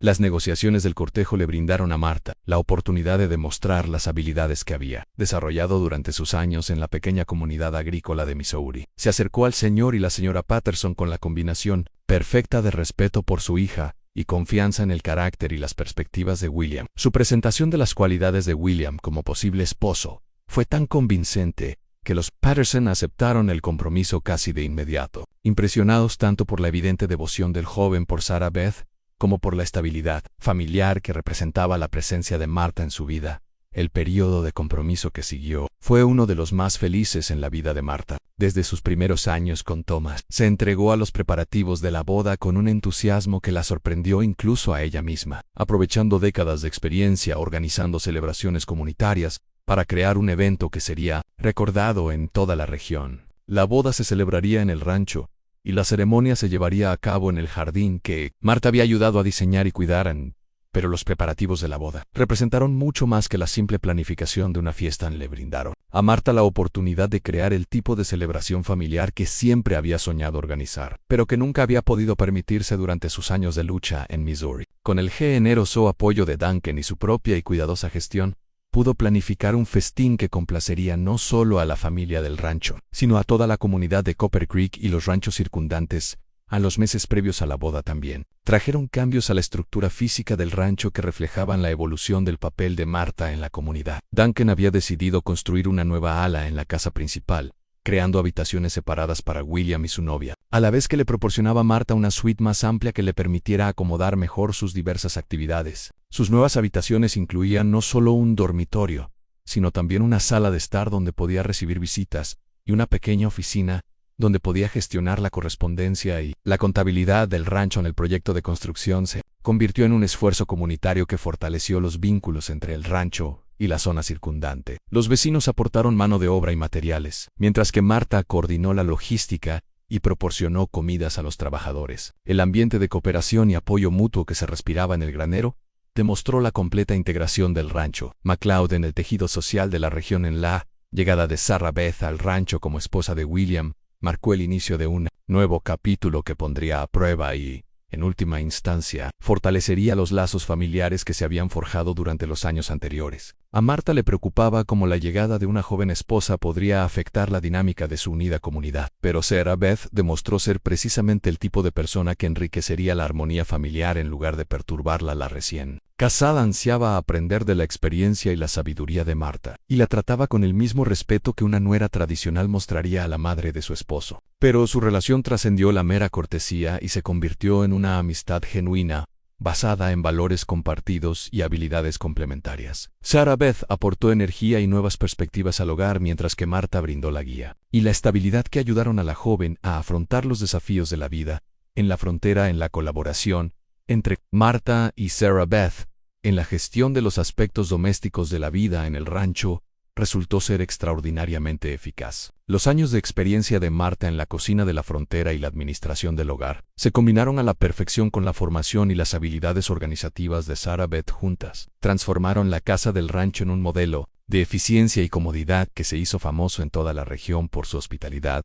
Las negociaciones del cortejo le brindaron a Martha la oportunidad de demostrar las habilidades que había desarrollado durante sus años en la pequeña comunidad agrícola de Missouri. Se acercó al señor y la señora Patterson con la combinación perfecta de respeto por su hija y confianza en el carácter y las perspectivas de William. Su presentación de las cualidades de William como posible esposo fue tan convincente que los Patterson aceptaron el compromiso casi de inmediato, impresionados tanto por la evidente devoción del joven por Sarah Beth como por la estabilidad familiar que representaba la presencia de Martha en su vida. El período de compromiso que siguió fue uno de los más felices en la vida de Martha. Desde sus primeros años con Thomas, se entregó a los preparativos de la boda con un entusiasmo que la sorprendió incluso a ella misma, aprovechando décadas de experiencia organizando celebraciones comunitarias para crear un evento que sería recordado en toda la región. La boda se celebraría en el rancho, y la ceremonia se llevaría a cabo en el jardín que Martha había ayudado a diseñar y cuidar. Pero los preparativos de la boda representaron mucho más que la simple planificación de una fiesta. Le brindaron a Martha la oportunidad de crear el tipo de celebración familiar que siempre había soñado organizar, pero que nunca había podido permitirse durante sus años de lucha en Missouri. Con el generoso apoyo de Duncan y su propia y cuidadosa gestión, pudo planificar un festín que complacería no solo a la familia del rancho, sino a toda la comunidad de Copper Creek y los ranchos circundantes. A los meses previos a la boda también trajeron cambios a la estructura física del rancho que reflejaban la evolución del papel de Martha en la comunidad. Duncan había decidido construir una nueva ala en la casa principal, creando habitaciones separadas para William y su novia, a la vez que le proporcionaba a Martha una suite más amplia que le permitiera acomodar mejor sus diversas actividades. Sus nuevas habitaciones incluían no solo un dormitorio, sino también una sala de estar donde podía recibir visitas y una pequeña oficina donde podía gestionar la correspondencia y la contabilidad del rancho. En el proyecto de construcción se convirtió en un esfuerzo comunitario que fortaleció los vínculos entre el rancho y la zona circundante. Los vecinos aportaron mano de obra y materiales, mientras que Martha coordinó la logística y proporcionó comidas a los trabajadores. El ambiente de cooperación y apoyo mutuo que se respiraba en el granero demostró la completa integración del rancho McLeod en el tejido social de la región. En la llegada de Sarah Beth al rancho como esposa de William marcó el inicio de un nuevo capítulo que pondría a prueba y, en última instancia, fortalecería los lazos familiares que se habían forjado durante los años anteriores. A Martha le preocupaba cómo la llegada de una joven esposa podría afectar la dinámica de su unida comunidad, pero Sarah Beth demostró ser precisamente el tipo de persona que enriquecería la armonía familiar en lugar de perturbarla. La recién casada ansiaba aprender de la experiencia y la sabiduría de Martha, y la trataba con el mismo respeto que una nuera tradicional mostraría a la madre de su esposo. Pero su relación trascendió la mera cortesía y se convirtió en una amistad genuina, basada en valores compartidos y habilidades complementarias. Sarah Beth aportó energía y nuevas perspectivas al hogar mientras que Martha brindó la guía y la estabilidad que ayudaron a la joven a afrontar los desafíos de la vida. En la frontera, en la colaboración entre Martha y Sarah Beth, en la gestión de los aspectos domésticos de la vida en el rancho, resultó ser extraordinariamente eficaz. Los años de experiencia de Martha en la cocina de la frontera y la administración del hogar se combinaron a la perfección con la formación y las habilidades organizativas de Sarah Beth juntas. Transformaron la casa del rancho en un modelo de eficiencia y comodidad que se hizo famoso en toda la región por su hospitalidad.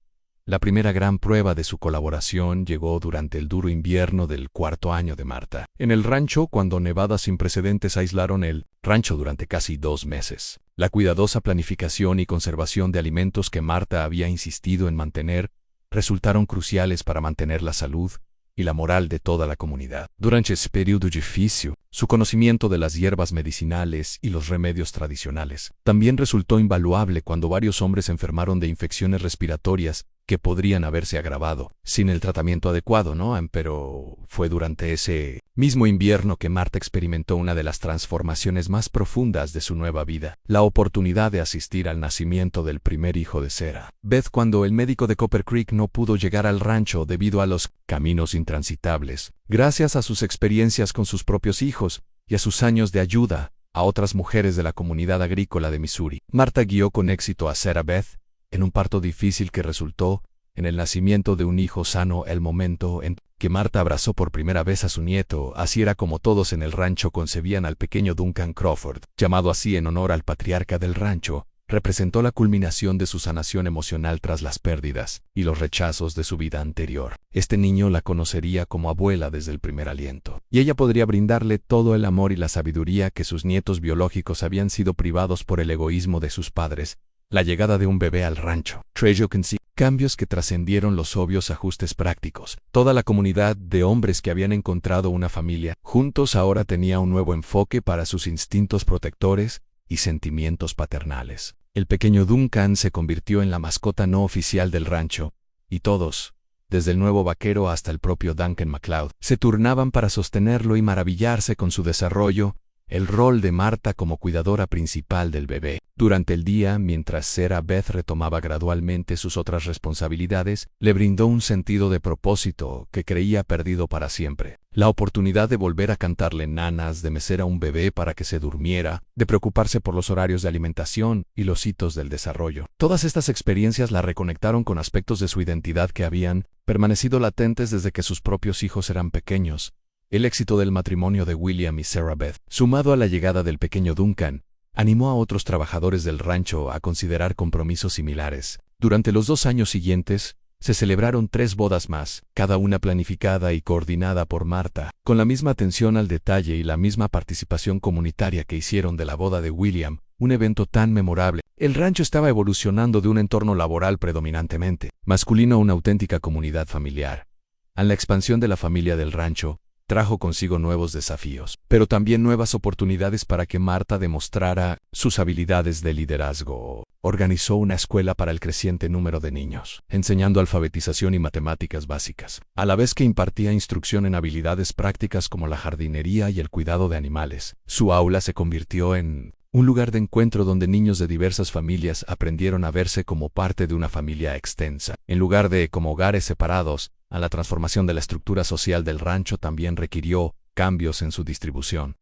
La primera gran prueba de su colaboración llegó durante el duro invierno del cuarto año de Martha en el rancho, cuando nevadas sin precedentes aislaron el rancho durante casi 2 meses. La cuidadosa planificación y conservación de alimentos que Martha había insistido en mantener resultaron cruciales para mantener la salud y la moral de toda la comunidad. Durante ese periodo difícil, su conocimiento de las hierbas medicinales y los remedios tradicionales también resultó invaluable cuando varios hombres enfermaron de infecciones respiratorias que podrían haberse agravado sin el tratamiento adecuado, ¿no? Pero fue durante ese mismo invierno que Martha experimentó una de las transformaciones más profundas de su nueva vida, la oportunidad de asistir al nacimiento del primer hijo de Sarah Beth cuando el médico de Copper Creek no pudo llegar al rancho debido a los caminos intransitables. Gracias a sus experiencias con sus propios hijos y a sus años de ayuda a otras mujeres de la comunidad agrícola de Missouri, Martha guió con éxito a Sarah Beth en un parto difícil que resultó en el nacimiento de un hijo sano. El momento en que Martha abrazó por primera vez a su nieto, así era como todos en el rancho concebían al pequeño Duncan Crawford, llamado así en honor al patriarca del rancho, representó la culminación de su sanación emocional tras las pérdidas y los rechazos de su vida anterior. Este niño la conocería como abuela desde el primer aliento, y ella podría brindarle todo el amor y la sabiduría que sus nietos biológicos habían sido privados por el egoísmo de sus padres. La llegada de un bebé al rancho trajo consigo cambios que trascendieron los obvios ajustes prácticos. Toda la comunidad de hombres que habían encontrado una familia juntos ahora tenía un nuevo enfoque para sus instintos protectores y sentimientos paternales. El pequeño Duncan se convirtió en la mascota no oficial del rancho, y todos, desde el nuevo vaquero hasta el propio Duncan MacLeod, se turnaban para sostenerlo y maravillarse con su desarrollo. El rol de Marta como cuidadora principal del bebé. Durante el día, mientras Sarah Beth retomaba gradualmente sus otras responsabilidades, le brindó un sentido de propósito que creía perdido para siempre. La oportunidad de volver a cantarle nanas, de mecer a un bebé para que se durmiera, de preocuparse por los horarios de alimentación y los hitos del desarrollo. Todas estas experiencias la reconectaron con aspectos de su identidad que habían permanecido latentes desde que sus propios hijos eran pequeños. El éxito del matrimonio de William y Sarah Beth, sumado a la llegada del pequeño Duncan, animó a otros trabajadores del rancho a considerar compromisos similares. Durante los 2 años siguientes, se celebraron 3 bodas más, cada una planificada y coordinada por Marta, con la misma atención al detalle y la misma participación comunitaria que hicieron de la boda de William, un evento tan memorable. El rancho estaba evolucionando de un entorno laboral predominantemente masculino a una auténtica comunidad familiar. A la expansión de la familia del rancho, trajo consigo nuevos desafíos, pero también nuevas oportunidades para que Marta demostrara sus habilidades de liderazgo. Organizó una escuela para el creciente número de niños, enseñando alfabetización y matemáticas básicas, a la vez que impartía instrucción en habilidades prácticas como la jardinería y el cuidado de animales. Su aula se convirtió en un lugar de encuentro donde niños de diversas familias aprendieron a verse como parte de una familia extensa, en lugar de como hogares separados. La transformación de la estructura social del rancho también requirió cambios en su distribución.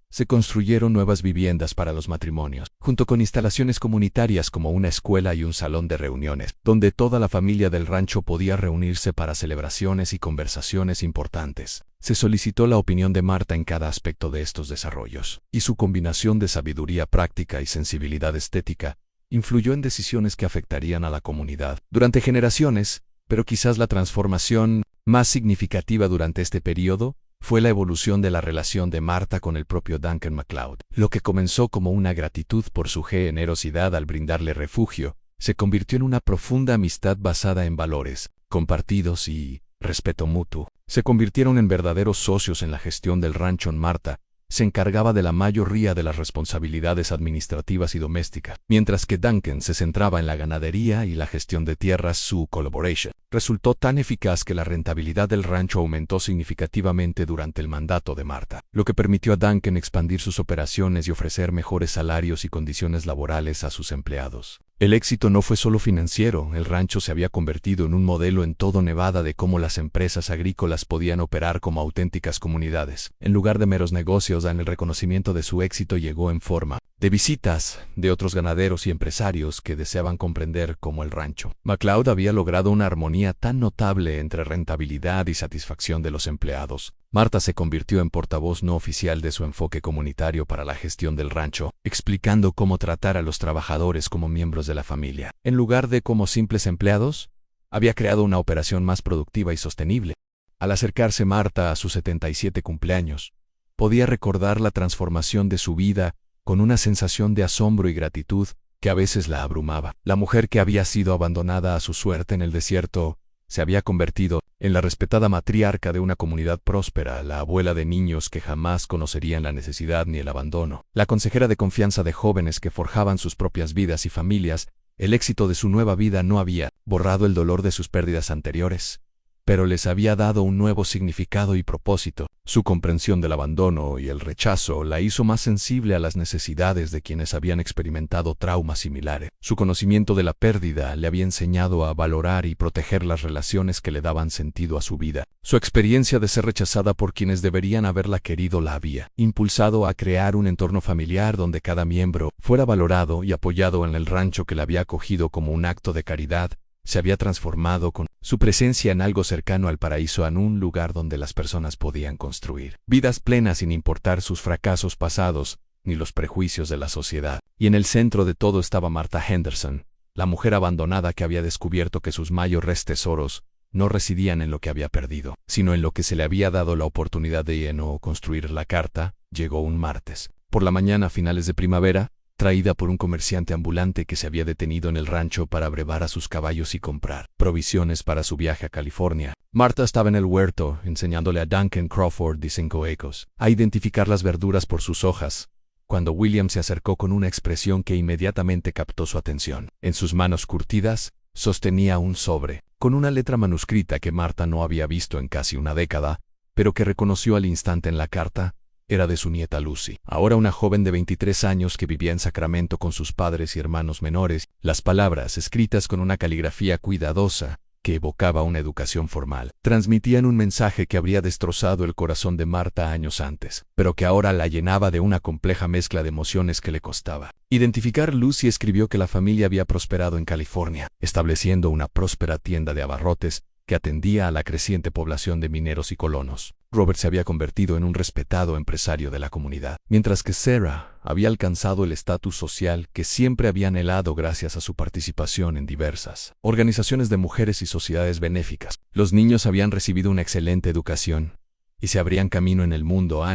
Se construyeron nuevas viviendas para los matrimonios, junto con instalaciones comunitarias como una escuela y un salón de reuniones, donde toda la familia del rancho podía reunirse para celebraciones y conversaciones importantes. Se solicitó la opinión de Marta en cada aspecto de estos desarrollos, y su combinación de sabiduría práctica y sensibilidad estética influyó en decisiones que afectarían a la comunidad durante generaciones. Pero quizás la transformación más significativa durante este periodo fue la evolución de la relación de Marta con el propio Duncan MacLeod. Lo que comenzó como una gratitud por su generosidad al brindarle refugio, se convirtió en una profunda amistad basada en valores compartidos y respeto mutuo. Se convirtieron en verdaderos socios en la gestión del rancho. Marta se encargaba de la mayoría de las responsabilidades administrativas y domésticas, mientras que Duncan se centraba en la ganadería y la gestión de tierras. Su colaboración resultó tan eficaz que la rentabilidad del rancho aumentó significativamente durante el mandato de Marta, lo que permitió a Duncan expandir sus operaciones y ofrecer mejores salarios y condiciones laborales a sus empleados. El éxito no fue solo financiero, el rancho se había convertido en un modelo en todo Nevada de cómo las empresas agrícolas podían operar como auténticas comunidades. En lugar de meros negocios, el reconocimiento de su éxito llegó en forma de visitas de otros ganaderos y empresarios que deseaban comprender cómo el rancho MacLeod había logrado una armonía tan notable entre rentabilidad y satisfacción de los empleados. Marta se convirtió en portavoz no oficial de su enfoque comunitario para la gestión del rancho, explicando cómo tratar a los trabajadores como miembros de la familia. En lugar de como simples empleados, había creado una operación más productiva y sostenible. Al acercarse Marta a sus 77 cumpleaños, podía recordar la transformación de su vida con una sensación de asombro y gratitud que a veces la abrumaba. La mujer que había sido abandonada a su suerte en el desierto se había convertido en la respetada matriarca de una comunidad próspera, la abuela de niños que jamás conocerían la necesidad ni el abandono, la consejera de confianza de jóvenes que forjaban sus propias vidas y familias. El éxito de su nueva vida no había borrado el dolor de sus pérdidas anteriores, pero les había dado un nuevo significado y propósito. Su comprensión del abandono y el rechazo la hizo más sensible a las necesidades de quienes habían experimentado traumas similares. Su conocimiento de la pérdida le había enseñado a valorar y proteger las relaciones que le daban sentido a su vida. Su experiencia de ser rechazada por quienes deberían haberla querido la había impulsado a crear un entorno familiar donde cada miembro fuera valorado y apoyado. En el rancho que la había acogido como un acto de caridad, se había transformado con su presencia en algo cercano al paraíso, en un lugar donde las personas podían construir vidas plenas sin importar sus fracasos pasados. ni los prejuicios de la sociedad. Y en el centro de todo estaba Martha Henderson, la mujer abandonada que había descubierto que sus mayores tesoros no residían en lo que había perdido, sino en lo que se le había dado la oportunidad de construir. La carta llegó un martes, por la mañana a finales de primavera, traída por un comerciante ambulante que se había detenido en el rancho para brevar a sus caballos y comprar provisiones para su viaje a California. Martha estaba en el huerto, enseñándole a Duncan Crawford y Cinco Ecos a identificar las verduras por sus hojas, cuando William se acercó con una expresión que inmediatamente captó su atención. En sus manos curtidas, sostenía un sobre, con una letra manuscrita que Martha no había visto en casi una década, pero que reconoció al instante en la carta. Era de su nieta Lucy, ahora una joven de 23 años que vivía en Sacramento con sus padres y hermanos menores. Las palabras, escritas con una caligrafía cuidadosa, que evocaba una educación formal, transmitían un mensaje que habría destrozado el corazón de Martha años antes, pero que ahora la llenaba de una compleja mezcla de emociones que le costaba identificar. Lucy escribió que la familia había prosperado en California, estableciendo una próspera tienda de abarrotes que atendía a la creciente población de mineros y colonos. Robert se había convertido en un respetado empresario de la comunidad, mientras que Sarah había alcanzado el estatus social que siempre había anhelado gracias a su participación en diversas organizaciones de mujeres y sociedades benéficas. Los niños habían recibido una excelente educación y se abrían camino en el mundo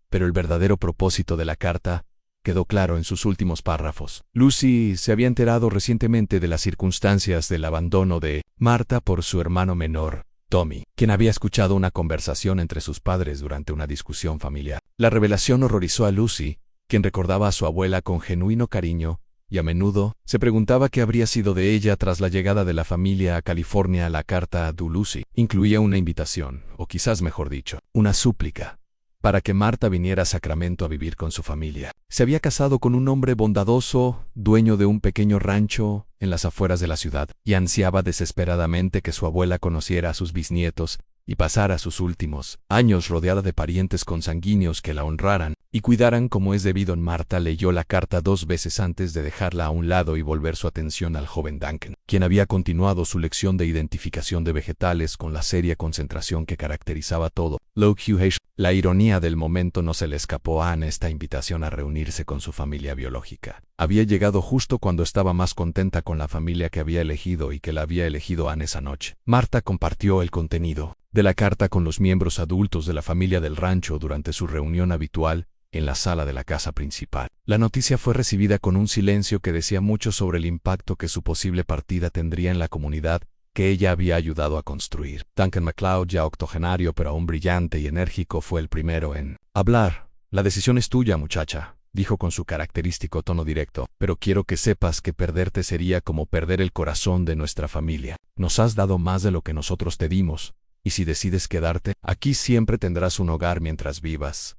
pero el verdadero propósito de la carta quedó claro en sus últimos párrafos. Lucy se había enterado recientemente de las circunstancias del abandono de Martha por su hermano menor, Tommy, quien había escuchado una conversación entre sus padres durante una discusión familiar. La revelación horrorizó a Lucy, quien recordaba a su abuela con genuino cariño, y a menudo se preguntaba qué habría sido de ella tras la llegada de la familia a California. La carta de Lucy incluía una invitación, o quizás mejor dicho, una súplica, para que Martha viniera a Sacramento a vivir con su familia. Se había casado con un hombre bondadoso, dueño de un pequeño rancho en las afueras de la ciudad, y ansiaba desesperadamente que su abuela conociera a sus bisnietos y pasara sus últimos años rodeada de parientes consanguíneos que la honraran y cuidaran como es debido. Martha leyó la carta 2 veces antes de dejarla a un lado y volver su atención al joven Duncan, quien había continuado su lección de identificación de vegetales con la seria concentración que caracterizaba todo lo que la ironía del momento no se le escapó a Anne. Esta invitación a reunirse con su familia biológica había llegado justo cuando estaba más contenta con la familia que había elegido y que la había elegido Anne esa noche. Martha compartió el contenido de la carta con los miembros adultos de la familia del rancho durante su reunión habitual en la sala de la casa principal. La noticia fue recibida con un silencio que decía mucho sobre el impacto que su posible partida tendría en la comunidad que ella había ayudado a construir. Duncan MacLeod, ya octogenario pero aún brillante y enérgico, fue el primero en hablar. «La decisión es tuya, muchacha», dijo con su característico tono directo, «pero quiero que sepas que perderte sería como perder el corazón de nuestra familia. Nos has dado más de lo que nosotros te dimos, y si decides quedarte, aquí siempre tendrás un hogar mientras vivas».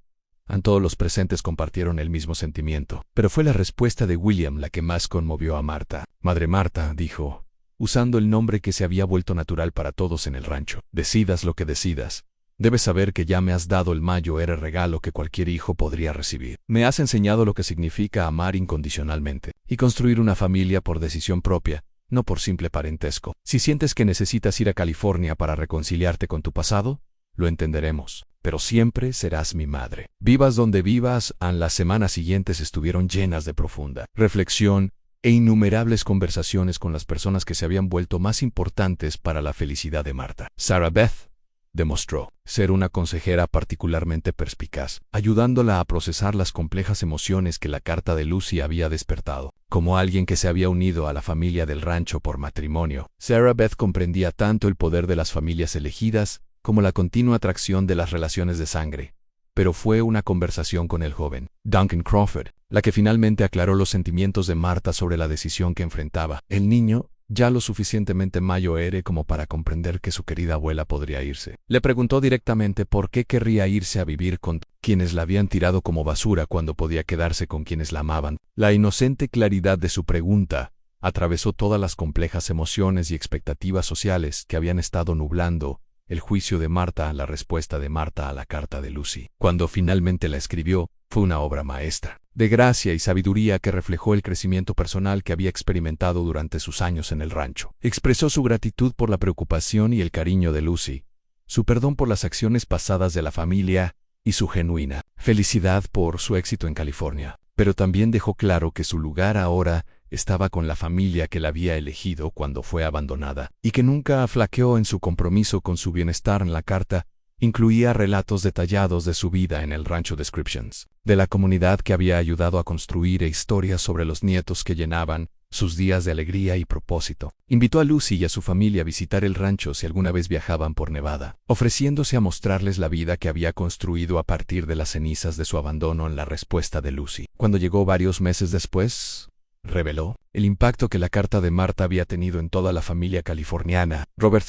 Todos los presentes compartieron el mismo sentimiento, pero fue la respuesta de William la que más conmovió a Martha. «Madre Martha», dijo, usando el nombre que se había vuelto natural para todos en el rancho, «decidas lo que decidas, debes saber que ya me has dado el mayor regalo que cualquier hijo podría recibir. Me has enseñado lo que significa amar incondicionalmente y construir una familia por decisión propia, no por simple parentesco. Si sientes que necesitas ir a California para reconciliarte con tu pasado, lo entenderemos, pero siempre serás mi madre. Vivas donde vivas». Las semanas siguientes estuvieron llenas de profunda reflexión e innumerables conversaciones con las personas que se habían vuelto más importantes para la felicidad de Martha. Sarah Beth demostró ser una consejera particularmente perspicaz, ayudándola a procesar las complejas emociones que la carta de Lucy había despertado. Como alguien que se había unido a la familia del rancho por matrimonio, Sarah Beth comprendía tanto el poder de las familias elegidas como la continua atracción de las relaciones de sangre. Pero fue una conversación con el joven Duncan Crawford la que finalmente aclaró los sentimientos de Martha sobre la decisión que enfrentaba. El niño, ya lo suficientemente mayor como para comprender que su querida abuela podría irse, le preguntó directamente por qué querría irse a vivir con quienes la habían tirado como basura cuando podía quedarse con quienes la amaban. La inocente claridad de su pregunta atravesó todas las complejas emociones y expectativas sociales que habían estado nublando el juicio de Martha. La respuesta de Martha a la carta de Lucy, cuando finalmente la escribió, fue una obra maestra de gracia y sabiduría que reflejó el crecimiento personal que había experimentado durante sus años en el rancho. Expresó su gratitud por la preocupación y el cariño de Lucy, su perdón por las acciones pasadas de la familia y su genuina felicidad por su éxito en California. Pero también dejó claro que su lugar ahora estaba con la familia que la había elegido cuando fue abandonada, y que nunca flaqueó en su compromiso con su bienestar. En la carta incluía relatos detallados de su vida en el rancho, descriptions de la comunidad que había ayudado a construir e historias sobre los nietos que llenaban sus días de alegría y propósito. Invitó a Lucy y a su familia a visitar el rancho si alguna vez viajaban por Nevada, ofreciéndose a mostrarles la vida que había construido a partir de las cenizas de su abandono. En la respuesta de Lucy, cuando llegó varios meses después, reveló el impacto que la carta de Marta había tenido en toda la familia californiana. Robert,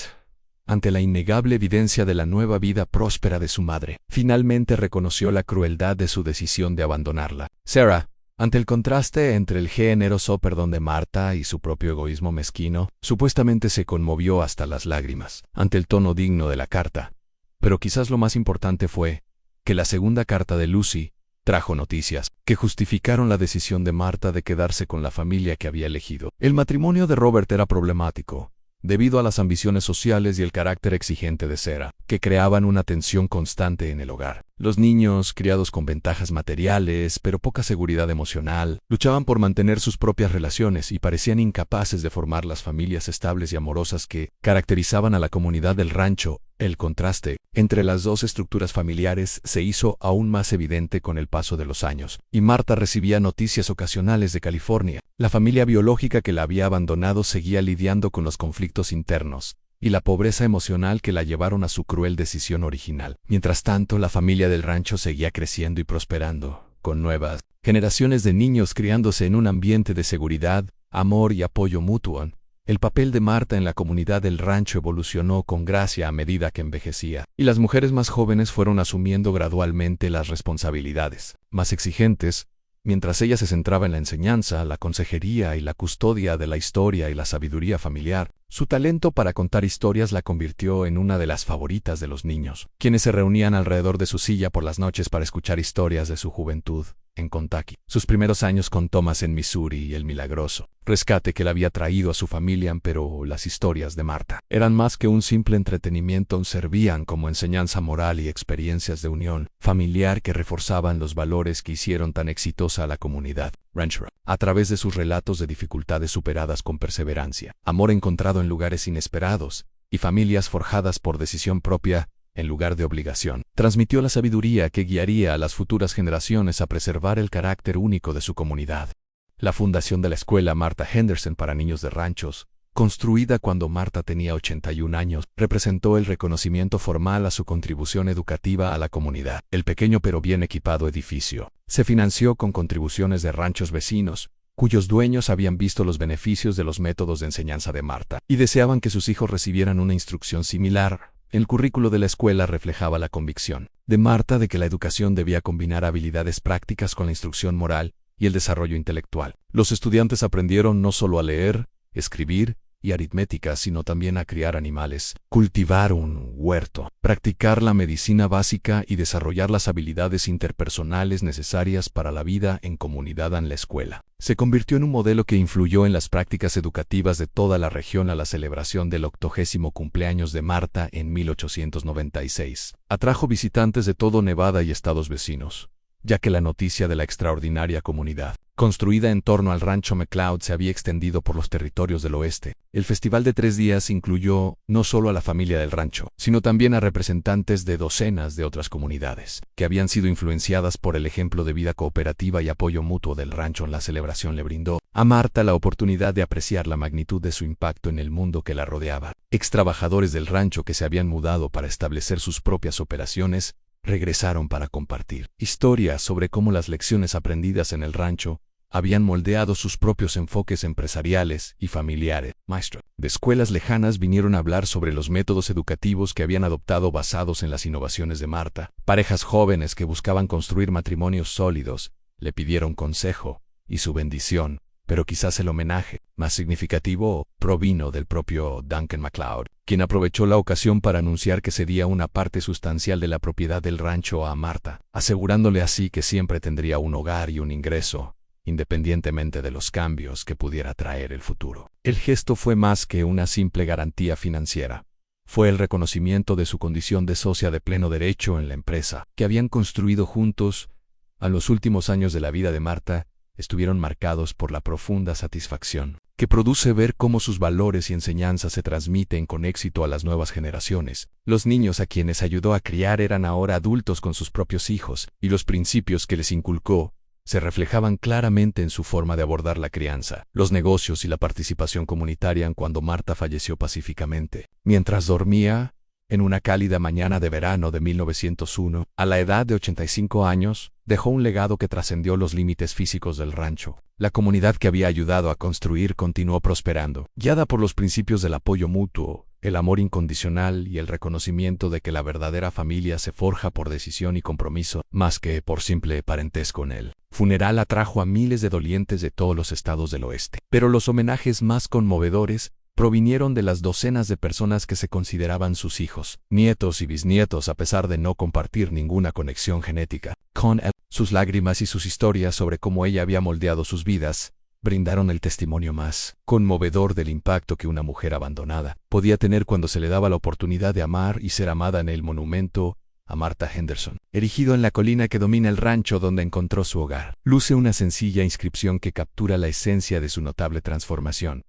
ante la innegable evidencia de la nueva vida próspera de su madre, finalmente reconoció la crueldad de su decisión de abandonarla. Sarah, ante el contraste entre el generoso perdón de Marta y su propio egoísmo mezquino, supuestamente se conmovió hasta las lágrimas ante el tono digno de la carta. Pero quizás lo más importante fue que la segunda carta de Lucy trajo noticias que justificaron la decisión de Marta de quedarse con la familia que había elegido. El matrimonio de Robert era problemático, debido a las ambiciones sociales y el carácter exigente de Sarah, que creaban una tensión constante en el hogar. Los niños, criados con ventajas materiales, pero poca seguridad emocional, luchaban por mantener sus propias relaciones y parecían incapaces de formar las familias estables y amorosas que caracterizaban a la comunidad del rancho. El contraste entre las dos estructuras familiares se hizo aún más evidente con el paso de los años, y Marta recibía noticias ocasionales de California. La familia biológica que la había abandonado seguía lidiando con los conflictos internos y la pobreza emocional que la llevaron a su cruel decisión original. Mientras tanto, la familia del rancho seguía creciendo y prosperando, con nuevas generaciones de niños criándose en un ambiente de seguridad, amor y apoyo mutuo. El papel de Marta en la comunidad del rancho evolucionó con gracia a medida que envejecía, y las mujeres más jóvenes fueron asumiendo gradualmente las responsabilidades más exigentes, mientras ella se centraba en la enseñanza, la consejería y la custodia de la historia y la sabiduría familiar. Su talento para contar historias la convirtió en una de las favoritas de los niños, quienes se reunían alrededor de su silla por las noches para escuchar historias de su juventud en Kentucky, sus primeros años con Thomas en Missouri y el milagroso rescate que le había traído a su familia. Pero las historias de Marta eran más que un simple entretenimiento, servían como enseñanza moral y experiencias de unión familiar que reforzaban los valores que hicieron tan exitosa a la comunidad ranchera. A través de sus relatos de dificultades superadas con perseverancia, amor encontrado en lugares inesperados y familias forjadas por decisión propia en lugar de obligación, transmitió la sabiduría que guiaría a las futuras generaciones a preservar el carácter único de su comunidad. La fundación de la escuela Martha Henderson para niños de ranchos, construida cuando Marta tenía 81 años, representó el reconocimiento formal a su contribución educativa a la comunidad. El pequeño pero bien equipado edificio se financió con contribuciones de ranchos vecinos, cuyos dueños habían visto los beneficios de los métodos de enseñanza de Marta y deseaban que sus hijos recibieran una instrucción similar. El currículo de la escuela reflejaba la convicción de Marta de que la educación debía combinar habilidades prácticas con la instrucción moral y el desarrollo intelectual. Los estudiantes aprendieron no solo a leer, escribir y aritmética, sino también a criar animales, cultivar un huerto, practicar la medicina básica y desarrollar las habilidades interpersonales necesarias para la vida en comunidad. En la escuela se convirtió en un modelo que influyó en las prácticas educativas de toda la región. A la celebración del 80º cumpleaños de Marta en 1896, atrajo visitantes de todo Nevada y estados vecinos, ya que la noticia de la extraordinaria comunidad construida en torno al rancho McLeod se había extendido por los territorios del oeste. El festival de 3 días incluyó no solo a la familia del rancho, sino también a representantes de docenas de otras comunidades, que habían sido influenciadas por el ejemplo de vida cooperativa y apoyo mutuo del rancho. La celebración le brindó a Marta la oportunidad de apreciar la magnitud de su impacto en el mundo que la rodeaba. Ex-trabajadores del rancho que se habían mudado para establecer sus propias operaciones regresaron para compartir historias sobre cómo las lecciones aprendidas en el rancho habían moldeado sus propios enfoques empresariales y familiares. Maestros de escuelas lejanas vinieron a hablar sobre los métodos educativos que habían adoptado basados en las innovaciones de Marta. Parejas jóvenes que buscaban construir matrimonios sólidos le pidieron consejo y su bendición, pero quizás el homenaje más significativo provino del propio Duncan MacLeod, quien aprovechó la ocasión para anunciar que cedía una parte sustancial de la propiedad del rancho a Marta, asegurándole así que siempre tendría un hogar y un ingreso, independientemente de los cambios que pudiera traer el futuro. El gesto fue más que una simple garantía financiera. fue el reconocimiento de su condición de socia de pleno derecho en la empresa que habían construido juntos. A los últimos años de la vida de Marta estuvieron marcados por la profunda satisfacción que produce ver cómo sus valores y enseñanzas se transmiten con éxito a las nuevas generaciones. Los niños a quienes ayudó a criar eran ahora adultos con sus propios hijos, y los principios que les inculcó se reflejaban claramente en su forma de abordar la crianza, los negocios y la participación comunitaria cuando Marta falleció pacíficamente. Mientras dormía, en una cálida mañana de verano de 1901, a la edad de 85 años, dejó un legado que trascendió los límites físicos del rancho. La comunidad que había ayudado a construir continuó prosperando, guiada por los principios del apoyo mutuo, el amor incondicional y el reconocimiento de que la verdadera familia se forja por decisión y compromiso, más que por simple parentesco en él. Funeral atrajo a miles de dolientes de todos los estados del oeste, pero los homenajes más conmovedores provinieron de las docenas de personas que se consideraban sus hijos, nietos y bisnietos a pesar de no compartir ninguna conexión genética con él. Sus lágrimas y sus historias sobre cómo ella había moldeado sus vidas brindaron el testimonio más conmovedor del impacto que una mujer abandonada podía tener cuando se le daba la oportunidad de amar y ser amada en el monumento a Martha Henderson, erigido en la colina que domina el rancho donde encontró su hogar. Luce una sencilla inscripción que captura la esencia de su notable transformación.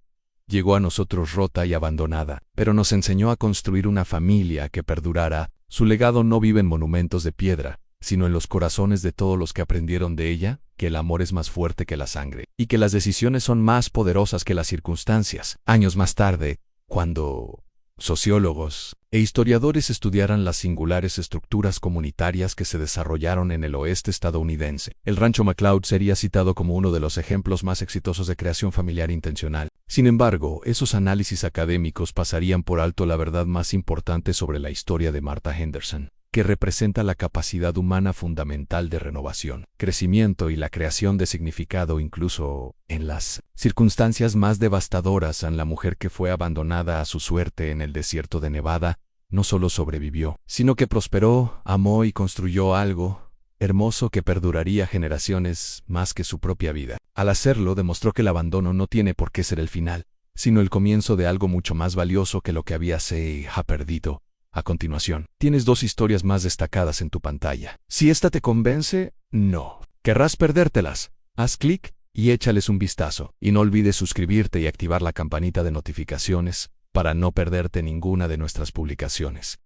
Llegó a nosotros rota y abandonada, pero nos enseñó a construir una familia que perdurara. Su legado no vive en monumentos de piedra, sino en los corazones de todos los que aprendieron de ella que el amor es más fuerte que la sangre, y que las decisiones son más poderosas que las circunstancias. Años más tarde, cuando sociólogos e historiadores estudiaran las singulares estructuras comunitarias que se desarrollaron en el oeste estadounidense, el Rancho McLeod sería citado como uno de los ejemplos más exitosos de creación familiar intencional. Sin embargo, esos análisis académicos pasarían por alto la verdad más importante sobre la historia de Martha Henderson, que representa la capacidad humana fundamental de renovación, crecimiento y la creación de significado incluso en las circunstancias más devastadoras. La mujer que fue abandonada a su suerte en el desierto de Nevada no solo sobrevivió, sino que prosperó, amó y construyó algo hermoso que perduraría generaciones más que su propia vida. Al hacerlo, demostró que el abandono no tiene por qué ser el final, sino el comienzo de algo mucho más valioso que lo que se ha perdido. A continuación, tienes dos historias más destacadas en tu pantalla. Si esta te convence, no querrás perdértelas. Haz clic y échales un vistazo. Y no olvides suscribirte y activar la campanita de notificaciones para no perderte ninguna de nuestras publicaciones.